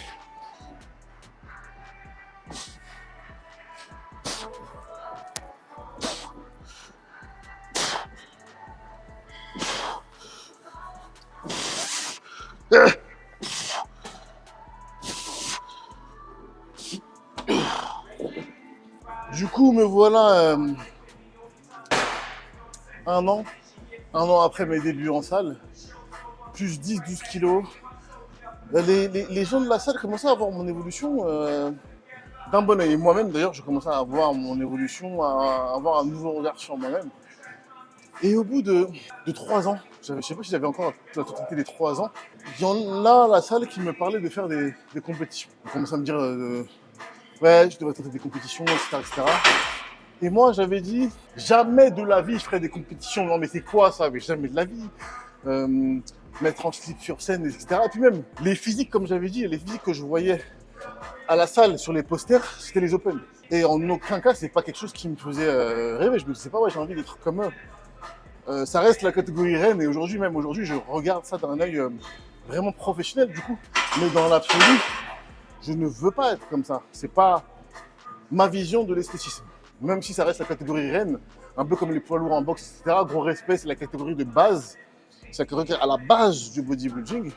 Speaker 1: Du coup, me voilà un an après mes débuts en salle, plus 10-12 kilos, Les gens de la salle commençaient à voir mon évolution d'un bon œil. Et moi-même, d'ailleurs, je commençais à voir mon évolution, à avoir un nouveau regard sur moi-même. Et au bout de 3 ans, je ne sais pas si j'avais encore la totalité des 3 ans, il y en a à la salle qui me parlait de faire des compétitions. Ils commençaient à me dire ouais, je devrais tenter des compétitions, etc., etc. Et moi, j'avais dit jamais de la vie je ferais des compétitions. Non, mais c'est quoi ça? Mais jamais de la vie. Mettre en slip sur scène, etc. Et puis même, les physiques, comme j'avais dit, les physiques que je voyais à la salle sur les posters, c'était les Open. Et en aucun cas, c'est pas quelque chose qui me faisait rêver. Je me disais pas, ouais, j'ai envie d'être comme eux. Ça reste la catégorie reine et aujourd'hui, même aujourd'hui, je regarde ça d'un œil vraiment professionnel du coup. Mais dans l'absolu, je ne veux pas être comme ça. C'est pas ma vision de l'esthétisme. Même si ça reste la catégorie reine, un peu comme les poids lourds en boxe, etc. Gros respect, c'est la catégorie de base. C'est la catégorie à la base du bodybuilding,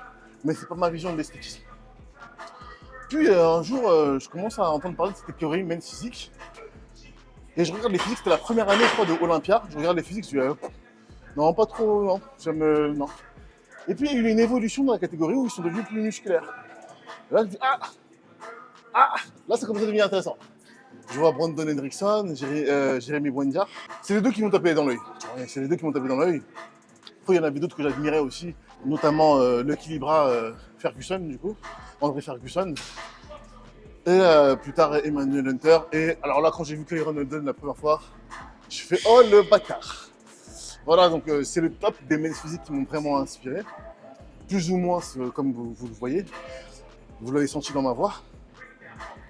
Speaker 1: mais c'est pas ma vision de l'esthétisme. Puis un jour, je commence à entendre parler de cette catégorie men's physique. Et je regarde les physiques, c'était la première année, je crois, de Olympia. Je regarde les physiques, je dis non, pas trop, non, j'aime, non. Et puis il y a eu une évolution dans la catégorie où ils sont devenus plus musculaires. Et là, je dis là, ça commence à devenir intéressant. Je vois Brandon Hendrickson, Jérémy Buendia. C'est les deux qui m'ont tapé dans l'œil. C'est les deux qui m'ont tapé dans l'œil. Après, il y en avait d'autres que j'admirais aussi, notamment Lucky Libra Ferguson, du coup, André Ferguson. Et plus tard, Emmanuel Hunter. Et alors là, quand j'ai vu Kyron Holden la première fois, je fais oh le bâtard. Voilà, donc c'est le top des men's physiques qui m'ont vraiment inspiré. Plus ou moins, comme vous le voyez. Vous l'avez senti dans ma voix.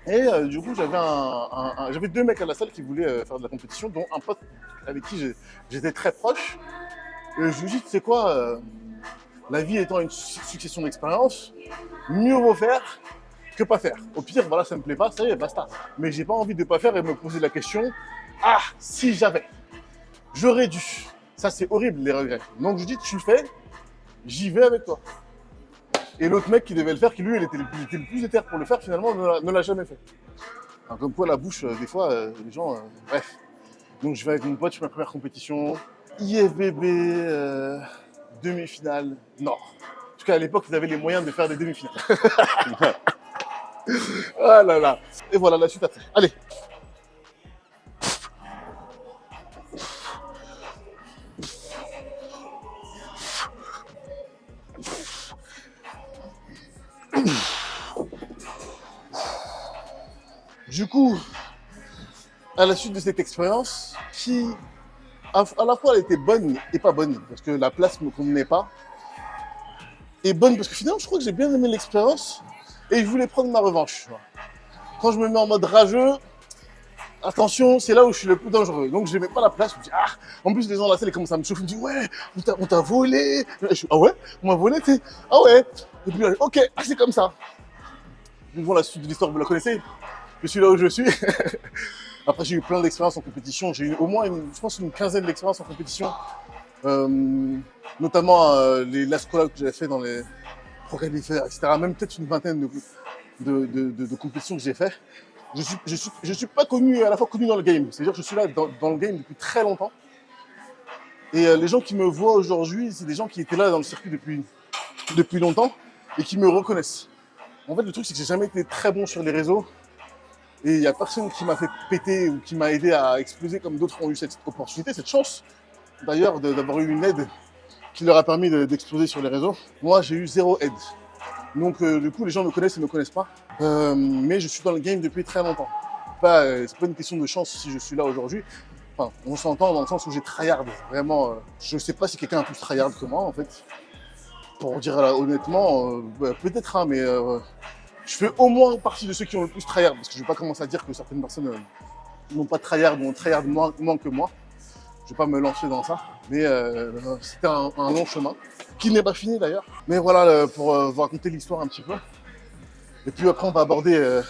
Speaker 1: Et du coup, j'avais 2 mecs à la salle qui voulaient faire de la compétition, dont un pote avec qui j'étais très proche. Et je lui dis, tu sais quoi, la vie étant une succession d'expériences, mieux vaut faire que pas faire. Au pire, voilà, ça me plaît pas, ça y est, basta. Mais j'ai pas envie de pas faire et me poser la question, si j'avais, j'aurais dû. Ça, c'est horrible, les regrets. Donc je dis, tu le fais, j'y vais avec toi. Et l'autre mec qui devait le faire, qui lui, il était le plus déter pour le faire, finalement, ne l'a jamais fait. Alors, comme quoi, la bouche, des fois, les gens, bref. Donc je vais avec mon pote, je fais ma première compétition. IFBB, demi-finale, Nord. En tout cas, à l'époque, ils avaient les moyens de faire des demi-finales. Ah là là. Et voilà, la suite après. Allez. Du coup, à la suite de cette expérience, qui à la fois elle était bonne et pas bonne, parce que la place ne me convenait pas, et bonne parce que finalement je crois que j'ai bien aimé l'expérience et je voulais prendre ma revanche. Quand je me mets en mode rageux, attention, c'est là où je suis le plus dangereux. Donc je n'aimais pas la place, je me dis en plus les gens de la salle ils commencent à me chauffer, ils me disent ouais, on t'a volé. Je suis ouais, on m'a volé, tu sais, ouais. Et puis ok, c'est comme ça. Donc bon, la suite de l'histoire vous la connaissez. Je suis là où je suis. Après, j'ai eu plein d'expériences en compétition. J'ai eu au moins, je pense, une quinzaine d'expériences en compétition. Notamment les last call que j'avais fait dans les Pro Qualifiers, etc. Même peut-être une vingtaine de compétitions que j'ai fait. Je suis pas connu, à la fois connu dans le game. C'est-à-dire que je suis là dans le game depuis très longtemps. Et les gens qui me voient aujourd'hui, c'est des gens qui étaient là dans le circuit depuis longtemps et qui me reconnaissent. En fait, le truc, c'est que j'ai jamais été très bon sur les réseaux. Et il n'y a personne qui m'a fait péter ou qui m'a aidé à exploser comme d'autres ont eu cette opportunité, cette chance d'ailleurs d'avoir eu une aide qui leur a permis d'exploser sur les réseaux. Moi, j'ai eu 0 aide. Donc du coup, les gens me connaissent et ne me connaissent pas. Mais je suis dans le game depuis très longtemps. C'est pas une question de chance si je suis là aujourd'hui. Enfin, on s'entend dans le sens où j'ai tryhard. Vraiment, je ne sais pas si quelqu'un a plus tryhard que moi en fait. Pour dire là, honnêtement, peut-être, mais je fais au moins partie de ceux qui ont le plus tryhard, parce que je ne vais pas commencer à dire que certaines personnes n'ont pas tryhard ou ont tryhard moins que moi. Je ne vais pas me lancer dans ça, mais c'était un long chemin, qui n'est pas fini d'ailleurs. Mais voilà, pour vous raconter l'histoire un petit peu. Et puis après, on va aborder,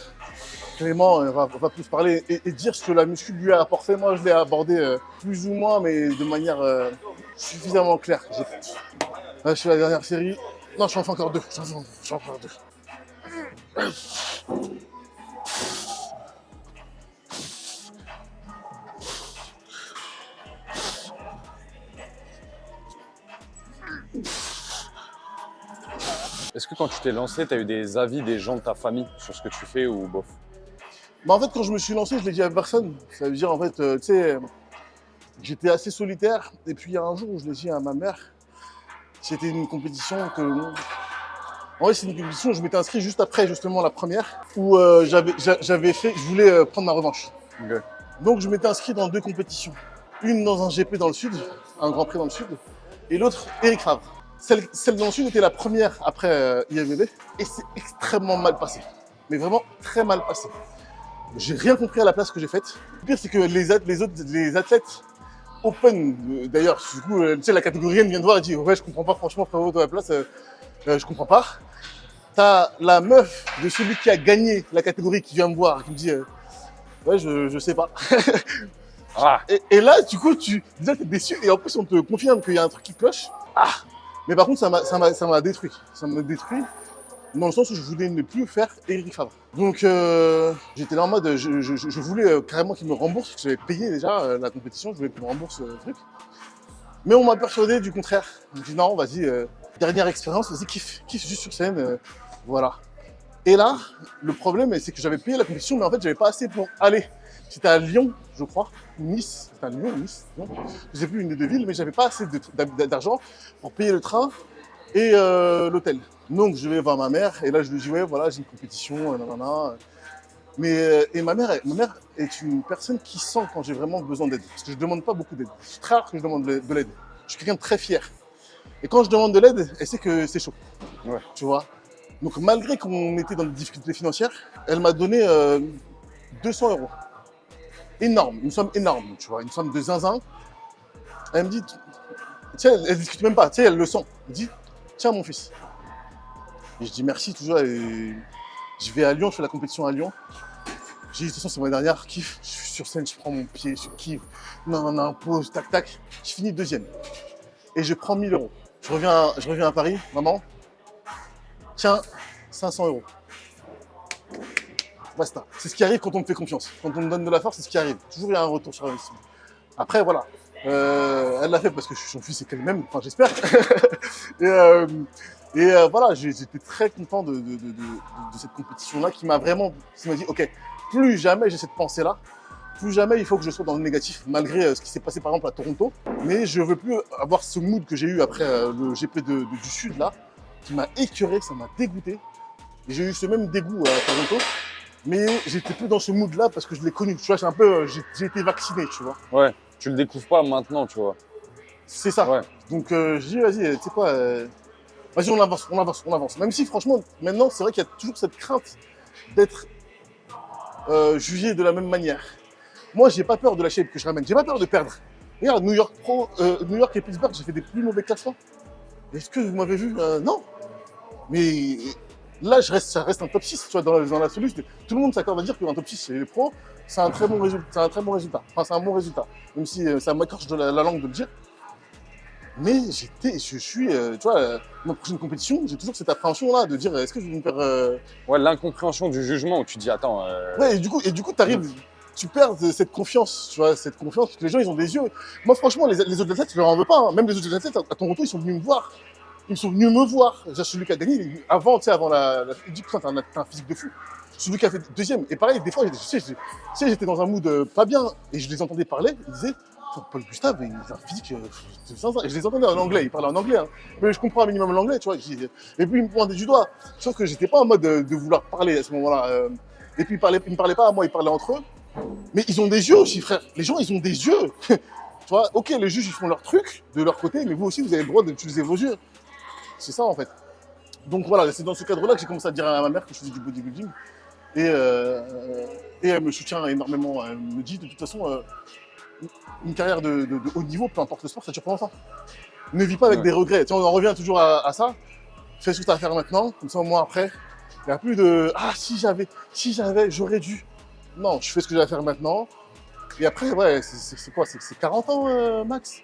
Speaker 1: Clément va plus parler et dire ce que la muscu lui a apporté. Moi, je l'ai abordé plus ou moins, mais de manière suffisamment claire, je pense. Là, je fais la dernière série. Non, je en fais encore 2. Je en fais encore 2.
Speaker 3: Est-ce que quand tu t'es lancé, tu as eu des avis des gens de ta famille sur ce que tu fais ou bof?
Speaker 1: Bah en fait, quand je me suis lancé, je l'ai dit à personne. Ça veut dire, en fait, tu sais, j'étais assez solitaire. Et puis, il y a un jour où je l'ai dit à ma mère, c'était une compétition que... En vrai, c'est une compétition où je m'étais inscrit juste après, justement, la première, où je voulais prendre ma revanche.
Speaker 3: Ok.
Speaker 1: Donc, je m'étais inscrit dans 2 compétitions. Une dans un GP dans le sud, un Grand Prix dans le sud, et l'autre, Eric Favre. Celle dans le sud était la première après IFBB, et c'est extrêmement mal passé. Mais vraiment très mal passé. J'ai rien compris à la place que j'ai faite. Le pire, c'est que les athlètes open, d'ailleurs, du coup, tu sais, la catégorie vient de voir et dit ouais, je comprends pas, franchement, frérot, de la place, je comprends pas. T'as la meuf de celui qui a gagné la catégorie qui vient me voir, qui me dit ouais, je sais pas.
Speaker 3: Ah,
Speaker 1: Et là, du coup, déjà, t'es déçu et en plus, on te confirme qu'il y a un truc qui cloche. Ah. Mais par contre, ça m'a détruit. Ça m'a détruit dans le sens où je voulais ne plus faire Eric Favre. Donc, j'étais là en mode, je voulais carrément qu'il me rembourse, parce que j'avais payé déjà la compétition, je voulais qu'il me rembourse le truc. Mais on m'a persuadé du contraire. On m'a dit non, vas-y, dernière expérience, vas-y, kiffe juste sur scène, voilà. Et là, le problème, c'est que j'avais payé la compétition, mais en fait, j'avais pas assez pour aller. C'était à Lyon, je crois, Nice, c'était à Lyon, Nice, non, je sais plus, une des 2 villes, mais j'avais pas assez d'argent pour payer le train et l'hôtel. Donc je vais voir ma mère et là je lui dis ouais voilà j'ai une compétition, nanana. Mais et ma mère est une personne qui sent quand j'ai vraiment besoin d'aide. Parce que je demande pas beaucoup d'aide. C'est très rare que je demande de l'aide. Je suis quelqu'un de très fier. Et quand je demande de l'aide, elle sait que c'est chaud.
Speaker 3: ouais.
Speaker 1: Tu vois. Donc malgré qu'on était dans des difficultés financières, elle m'a donné 200 €. Énorme, une somme énorme, tu vois, une somme de zinzin. Elle me dit, tiens, elle discute même pas, tu sais, elle le sent. Elle dit, tiens mon fils. Et je dis merci toujours. Et je vais à Lyon, je fais la compétition à Lyon. J'ai dit, de toute façon, c'est ma dernière, kiffe. Je suis sur scène, je prends mon pied, je kiffe. Non, pause, tac, tac. Je finis 2e. Et je prends 1 000 €. Je reviens à Paris, maman. Tiens, 500 €. Basta. C'est ce qui arrive quand on me fait confiance. Quand on me donne de la force, c'est ce qui arrive. Toujours il y a un retour sur investissement. Après, voilà. Elle l'a fait parce que je suis son fils et qu'elle m'aime, enfin j'espère. Et voilà, j'étais très content de cette compétition-là qui m'a dit, ok, plus jamais j'ai cette pensée-là, plus jamais il faut que je sois dans le négatif, malgré ce qui s'est passé par exemple à Toronto. Mais je veux plus avoir ce mood que j'ai eu après le GP du Sud, là, qui m'a écœuré, ça m'a dégoûté. Et j'ai eu ce même dégoût à Toronto, mais j'étais plus dans ce mood-là parce que je l'ai connu. Tu vois, c'est un peu, j'ai été vacciné, tu vois.
Speaker 3: Ouais, tu le découvres pas maintenant, tu vois.
Speaker 1: C'est ça.
Speaker 3: Ouais.
Speaker 1: Donc je dis, vas-y, tu sais quoi, vas-y, on avance. Même si, franchement, maintenant, c'est vrai qu'il y a toujours cette crainte d'être jugé de la même manière. Moi, j'ai pas peur de la shape que je ramène. J'ai pas peur de perdre. Regarde, New York et Pittsburgh, j'ai fait des plus mauvais classements. Est-ce que vous m'avez vu Non. Mais là, ça reste un top 6, tu vois, dans la solution. Tout le monde s'accorde à dire qu'un top 6 chez les pros, c'est un très bon résultat. Enfin, c'est un bon résultat. Même si ça m'écorche de la langue de le dire. Mais je suis, tu vois, ma prochaine compétition, j'ai toujours cette appréhension-là de dire est-ce que je vais me faire.
Speaker 3: Ouais, l'incompréhension du jugement où tu te dis attends.
Speaker 1: Ouais, et du coup, tu perds cette confiance, tu vois, cette confiance, parce que les gens, ils ont des yeux. Moi, franchement, les autres athlètes, je leur en veux pas. Hein. Même les autres athlètes, à Toronto, ils sont venus me voir. Ils sont venus me voir. Déjà, celui qui a gagné, avant il dit putain, t'as un physique de fou. Celui qui a fait 2e. Et pareil, des fois, j'étais dans un mood pas bien, et je les entendais parler, ils disaient. Paul Gustave, il a un physique de 500. Et je les entendais en anglais, ils parlaient en anglais. Hein. Mais je comprends un minimum l'anglais, tu vois. Et puis, ils me pointaient du doigt. Sauf que j'étais pas en mode de vouloir parler à ce moment-là. Et puis, ils me parlaient pas à moi, ils parlaient entre eux. Mais ils ont des yeux aussi, frère. Les gens, ils ont des yeux. Tu vois, ok, les juges, ils font leur truc de leur côté, mais vous aussi, vous avez le droit d'utiliser vos yeux. C'est ça, en fait. Donc voilà, c'est dans ce cadre-là que j'ai commencé à dire à ma mère que je faisais du bodybuilding. Et elle me soutient énormément. Elle me dit, de toute façon, une carrière de haut niveau, peu importe le sport, ça dure pas longtemps. Ne vis pas avec des regrets. Tu sais, on en revient toujours à ça. Fais ce que tu as à faire maintenant, comme ça, au moins après, il n'y a plus de « Ah, si j'avais, j'aurais dû ». Non, je fais ce que j'ai à faire maintenant. Et après, ouais, c'est quoi? C'est 40 ans, max.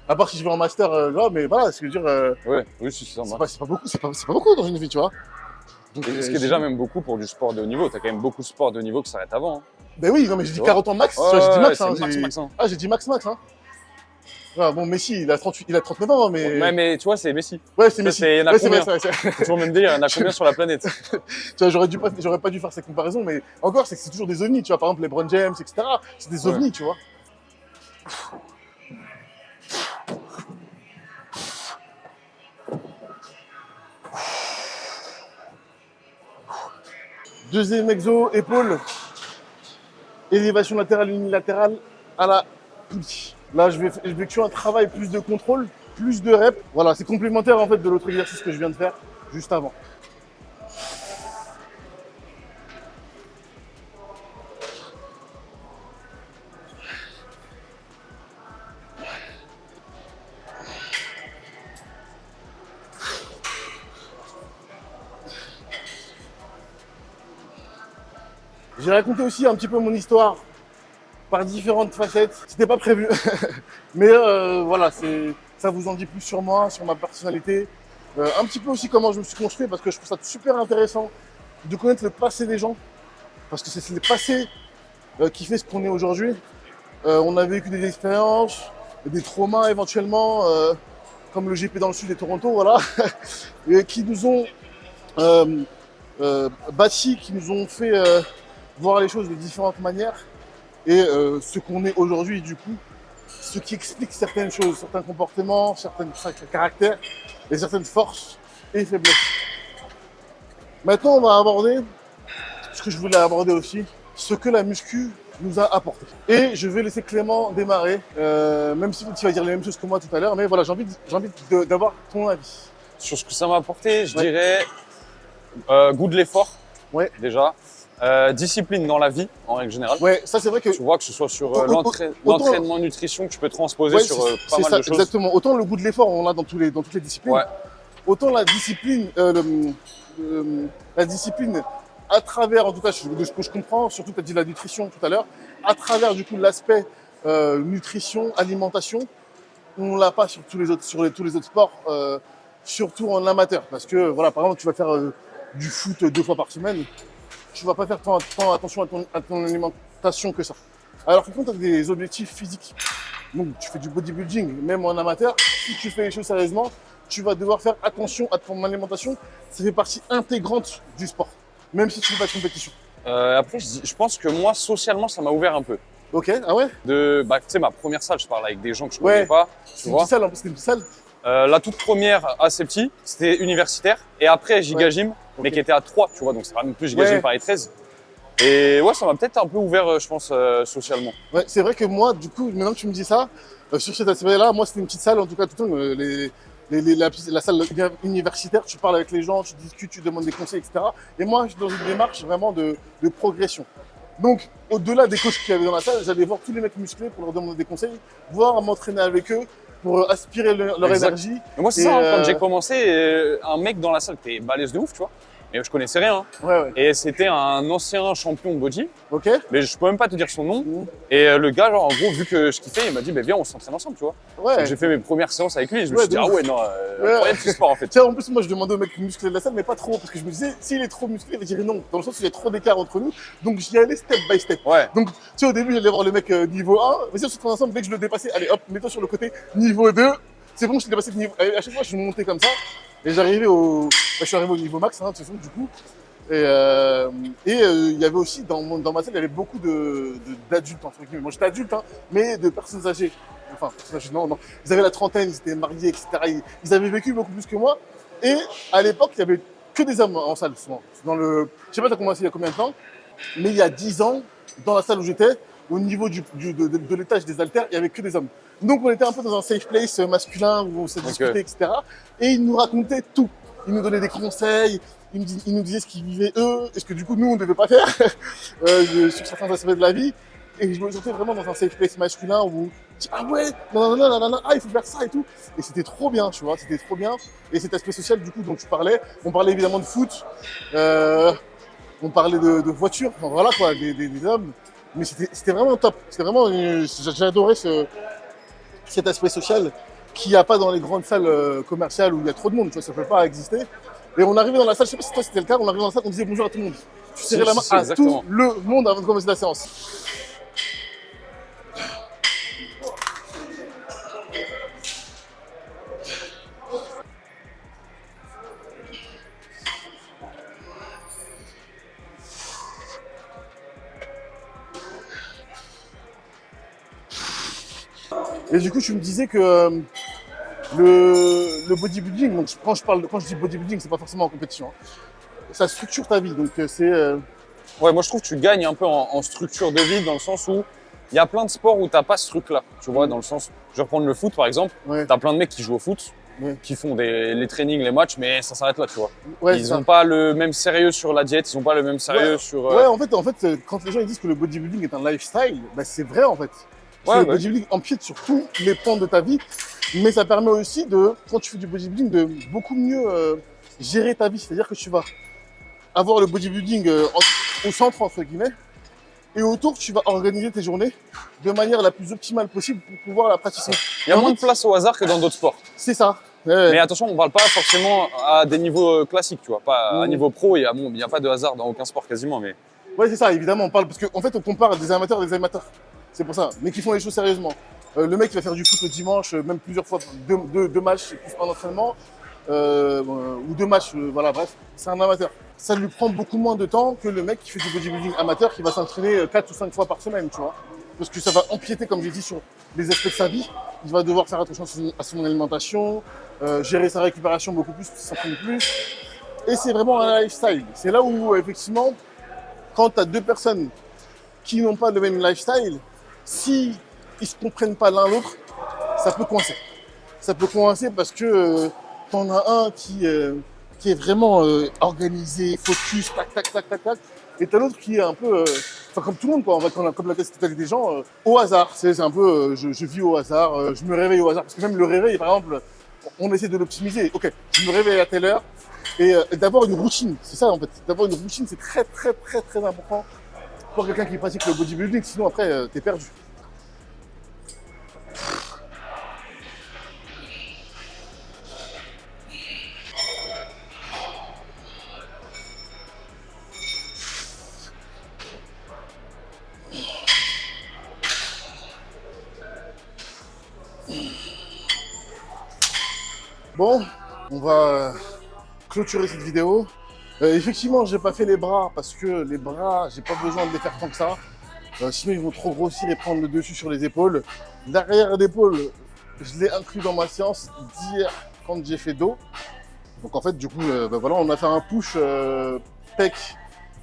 Speaker 1: À part si je vais en master, là, mais voilà, ce que je veux dire.
Speaker 3: Ouais, oui, c'est ça.
Speaker 1: C'est pas beaucoup, c'est pas beaucoup dans une vie, tu vois. Donc,
Speaker 3: ce qui est déjà même beaucoup pour du sport de haut niveau. T'as quand même beaucoup de sports de haut niveau qui s'arrêtent avant. Hein.
Speaker 1: Ben oui, non, mais j'ai dit 40 ans max.
Speaker 3: Ouais,
Speaker 1: J'ai dit max,
Speaker 3: c'est
Speaker 1: hein.
Speaker 3: max, hein.
Speaker 1: Ah, j'ai dit max, hein. Ah, bon, Messi, il a 39 ans, mais.
Speaker 3: Ouais, mais tu vois, c'est Messi.
Speaker 1: Ouais, c'est Messi.
Speaker 3: Il y en a
Speaker 1: Ouais, c'est
Speaker 3: combien?
Speaker 1: vrai, c'est vrai.
Speaker 3: C'est toujours le même délire, il y en a combien sur la planète?
Speaker 1: Tu vois, j'aurais pas dû faire cette comparaison, mais encore, c'est que c'est toujours des ovnis, tu vois. Par exemple, les LeBron James, etc. C'est des ovnis, tu vois. Deuxième exo, épaule, élévation latérale unilatérale à la poulie. Là, je vais effectuer un travail plus de contrôle, plus de reps. Voilà, c'est complémentaire en fait de l'autre exercice que je viens de faire juste avant. J'ai raconté aussi un petit peu mon histoire par différentes facettes. C'était pas prévu, mais voilà, ça vous en dit plus sur moi, sur ma personnalité. Un petit peu aussi comment je me suis construit, parce que je trouve ça super intéressant de connaître le passé des gens, parce que c'est le passé qui fait ce qu'on est aujourd'hui. On a vécu des expériences, des traumas éventuellement, comme le GP dans le sud et Toronto, voilà, et qui nous ont bâti, qui nous ont fait voir les choses de différentes manières. Et ce qu'on est aujourd'hui, du coup, ce qui explique certaines choses, certains comportements, certains caractères et certaines forces et faiblesses. Maintenant, on va aborder ce que je voulais aborder aussi, ce que la muscu nous a apporté. Et je vais laisser Clément démarrer, même si tu vas dire les mêmes choses que moi tout à l'heure, mais voilà, j'ai envie d'avoir ton avis.
Speaker 3: Sur ce que ça m'a apporté, je dirais goût de l'effort,
Speaker 1: Ouais.
Speaker 3: déjà. Discipline dans la vie, en règle générale.
Speaker 1: Ouais, ça c'est vrai que.
Speaker 3: Tu vois que ce soit sur
Speaker 1: Autant-
Speaker 3: l'entraînement nutrition que tu peux transposer
Speaker 1: Ouais,
Speaker 3: sur
Speaker 1: c'est
Speaker 3: pas mal
Speaker 1: ça,
Speaker 3: de choses.
Speaker 1: exactement. Autant le goût de l'effort, on l'a dans toutes les disciplines.
Speaker 3: Ouais.
Speaker 1: Autant la discipline, la discipline à travers, en tout cas, de ce que je comprends, surtout tu as dit la nutrition tout à l'heure, à travers du coup l'aspect nutrition, alimentation, on l'a pas sur tous les autres sports, surtout en amateur. Parce que voilà, par exemple, tu vas faire du foot 2 fois par semaine, tu vas pas faire tant attention à ton alimentation que ça. Alors que quand tu as des objectifs physiques, donc tu fais du bodybuilding, même en amateur, si tu fais les choses sérieusement, tu vas devoir faire attention à ton alimentation. Ça fait partie intégrante du sport, même si tu fais pas de compétition.
Speaker 3: Après, je pense que moi, socialement, ça m'a ouvert un peu.
Speaker 1: Ok, ah ouais.
Speaker 3: Tu sais, ma première salle, je parle avec des gens que je connais pas. Tu
Speaker 1: C'était une
Speaker 3: vois.
Speaker 1: petite salle, en plus, c'était une petite salle.
Speaker 3: La toute première, assez petit, c'était universitaire. Et après, Giga Gym, mais qui était à 3, tu vois. Donc, c'est pas même plus Giga Gym Paris 13. Et ouais, ça m'a peut-être un peu ouvert, je pense, socialement.
Speaker 1: Ouais, c'est vrai que moi, du coup, maintenant que tu me dis ça, sur cet aspect-là, moi, c'était une petite salle, en tout cas, tout le temps, la salle universitaire, tu parles avec les gens, tu discutes, tu demandes des conseils, etc. Et moi, je suis dans une démarche vraiment de progression. Donc, au-delà des coachs qu'il y avait dans la salle, j'allais voir tous les mecs musclés pour leur demander des conseils, voire m'entraîner avec eux pour aspirer leur
Speaker 3: Exact.
Speaker 1: énergie.
Speaker 3: Mais moi, c'est
Speaker 1: Et,
Speaker 3: ça, hein, quand j'ai commencé, un mec dans la salle qui était balèze de ouf, tu vois. Mais je connaissais rien. Hein.
Speaker 1: Ouais, ouais.
Speaker 3: Et c'était un ancien champion de body.
Speaker 1: Ok.
Speaker 3: Mais je peux même pas te dire son nom.
Speaker 1: Mmh.
Speaker 3: Et le gars, genre, en gros, vu que je kiffais, il m'a dit, bah, viens, on s'entraîne ensemble, tu vois.
Speaker 1: Ouais.
Speaker 3: Donc, j'ai fait mes premières séances avec lui et je me
Speaker 1: Ouais,
Speaker 3: suis dit,
Speaker 1: de
Speaker 3: ah
Speaker 1: ouf.
Speaker 3: ouais, non,
Speaker 1: Ouais.
Speaker 3: incroyable ce sport, en fait.
Speaker 1: Tiens, en plus, moi, je demandais au mec musclé de la salle, mais pas trop, parce que je me disais, s'il est trop musclé, il va dire non, dans le sens où il y a trop d'écart entre nous. Donc, j'y allais step by step.
Speaker 3: Ouais.
Speaker 1: Donc, tu sais, au début, j'allais voir le mec niveau 1, vas-y, on se ensemble, dès que je le dépassais, allez, hop, mets-toi sur le côté niveau 2. C'est bon, je t'ai dépassé le niveau. À chaque fois, je suis monté comme ça, et j'arrivais je suis arrivé au niveau max, hein, de toute façon, du coup. Et il y avait aussi, dans ma salle, il y avait beaucoup d'adultes, entre guillemets. Moi, j'étais adulte, hein, mais de personnes âgées. Enfin, personnes âgées, non. Ils avaient la trentaine, ils étaient mariés, etc. Ils avaient vécu beaucoup plus que moi. Et à l'époque, il y avait que des hommes en salle, souvent. Je sais pas, t'as commencé il y a combien de temps, mais il y a 10 ans, dans la salle où j'étais, au niveau de l'étage des haltères, il y avait que des hommes. Donc, on était un peu dans un safe place masculin où on s'est discuté, etc. Et ils nous racontaient tout. Ils nous donnaient des conseils, ils nous disaient ce qu'ils vivaient eux, et ce que du coup nous on ne devait pas faire sur certains aspects de la vie. Et je me sentais vraiment dans un safe place masculin où ah ouais, non, il faut faire ça et tout. Et c'était trop bien, tu vois, c'était trop bien. Et cet aspect social du coup dont tu parlais, on parlait évidemment de foot, on parlait de voitures, enfin, voilà quoi, des hommes. Mais c'était vraiment top. C'était vraiment, j'ai adoré cet aspect social qu'il n'y a pas dans les grandes salles commerciales où il y a trop de monde, tu vois, ça ne peut pas exister. Et on arrivait dans la salle, je ne sais pas si toi c'était le cas, on arrivait dans la salle, on disait bonjour à tout le monde. Tu serrais la main à
Speaker 3: exactement.
Speaker 1: tout le monde avant de commencer la séance. Et du coup, tu me disais que le bodybuilding, donc quand je dis bodybuilding, c'est pas forcément en compétition, hein. Ça structure ta vie, donc c'est...
Speaker 3: Ouais, moi je trouve que tu gagnes un peu en structure de vie dans le sens où il y a plein de sports où t'as pas ce truc-là. Tu vois, dans le sens, je vais reprendre le foot par exemple.
Speaker 1: Ouais.
Speaker 3: T'as plein de mecs qui jouent au foot,
Speaker 1: Ouais.
Speaker 3: qui font les trainings, les matchs, mais ça s'arrête là, tu vois.
Speaker 1: Ouais,
Speaker 3: Ils
Speaker 1: c'est
Speaker 3: ont
Speaker 1: ça.
Speaker 3: pas le même sérieux sur la diète, ils ont pas le même sérieux
Speaker 1: Ouais.
Speaker 3: sur.
Speaker 1: Ouais, en fait, quand les gens ils disent que le bodybuilding est un lifestyle, bah, c'est vrai en fait. Parce que le bodybuilding empiète sur tous les pans de ta vie, mais ça permet aussi quand tu fais du bodybuilding, de beaucoup mieux gérer ta vie. C'est-à-dire que tu vas avoir le bodybuilding au centre, entre guillemets, et autour, tu vas organiser tes journées de manière la plus optimale possible pour pouvoir la pratiquer.
Speaker 3: Il y a moins de place au hasard que dans d'autres sports.
Speaker 1: C'est ça. Ouais.
Speaker 3: Mais attention, on parle pas forcément à des niveaux classiques, tu vois. Pas à niveau pro, il y a pas de hasard dans aucun sport quasiment, mais.
Speaker 1: Ouais, c'est ça, évidemment, on parle, parce qu'en fait, on compare des amateurs et des amateurs. C'est pour ça, mais qui font les choses sérieusement. Le mec qui va faire du foot le dimanche, même plusieurs fois, deux matchs, plus un entraînement, ou deux matchs, voilà, bref, c'est un amateur. Ça lui prend beaucoup moins de temps que le mec qui fait du bodybuilding amateur, qui va s'entraîner 4 ou 5 fois par semaine, tu vois. Parce que ça va empiéter, comme j'ai dit, sur les aspects de sa vie. Il va devoir faire attention à son alimentation, gérer sa récupération beaucoup plus, s'entraîner plus. Et c'est vraiment un lifestyle. C'est là où, effectivement, quand tu as deux personnes qui n'ont pas le même lifestyle, si ils se comprennent pas l'un l'autre, ça peut coincer. Ça peut coincer parce que t'en as un qui est vraiment organisé, focus, tac, tac, tac, tac, tac, et t'as l'autre qui est un peu, enfin comme tout le monde quoi, comme la totalité des gens, au hasard. C'est un peu, je vis au hasard, je me réveille au hasard, parce que même le réveil, par exemple, on essaie de l'optimiser. Ok, je me réveille à telle heure, et d'avoir une routine, c'est ça en fait. D'avoir une routine, c'est très, très, très, très important pour quelqu'un qui pratique le bodybuilding, sinon après, t'es perdu. Bon, on va clôturer cette vidéo. Effectivement, j'ai pas fait les bras parce que les bras, j'ai pas besoin de les faire tant que ça. Sinon, ils vont trop grossir et prendre le dessus sur les épaules. L'arrière d'épaule, je l'ai inclus dans ma séance d'hier quand j'ai fait dos. Donc en fait, du coup, voilà, on a fait un push pec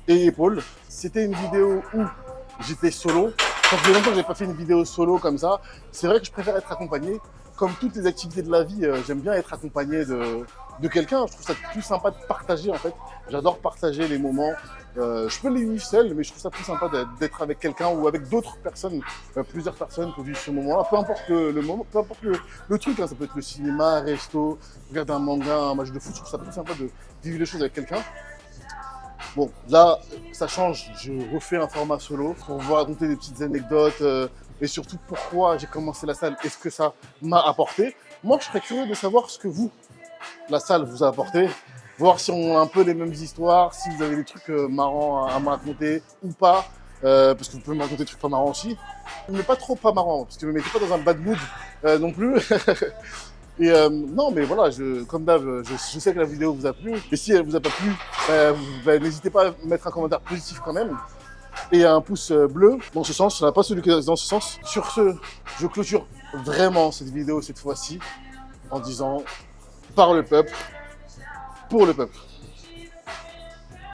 Speaker 1: et épaules. C'était une vidéo où j'étais solo. Ça fait longtemps que j'ai pas fait une vidéo solo comme ça. C'est vrai que je préfère être accompagné. Comme toutes les activités de la vie, j'aime bien être accompagné de quelqu'un. Je trouve ça plus sympa de partager en fait. J'adore partager les moments. Je peux les vivre seul, mais je trouve ça plus sympa d'être avec quelqu'un ou avec d'autres personnes, plusieurs personnes pour vivre ce moment-là. Peu importe le moment, peu importe le truc. Hein. Ça peut être le cinéma, un resto, regarder un manga, un match de foot. Je trouve ça plus sympa de vivre les choses avec quelqu'un. Bon, là, ça change. Je refais un format solo pour vous raconter des petites anecdotes et surtout pourquoi j'ai commencé la salle et ce que ça m'a apporté. Moi, je serais curieux de savoir ce que vous, la salle, vous a apporté. Voir si on a un peu les mêmes histoires, si vous avez des trucs marrants à me raconter ou pas. Parce que vous pouvez me raconter des trucs pas marrants aussi. Mais pas trop pas marrants, parce que ne me mettez pas dans un bad mood non plus. Et non, mais voilà, comme d'hab, je sais que la vidéo vous a plu. Et si elle vous a pas plu, n'hésitez pas à mettre un commentaire positif quand même. Et un pouce bleu dans ce sens, pas celui qui est dans ce sens. Sur ce, je clôture vraiment cette vidéo cette fois-ci en disant par le peuple, pour le peuple.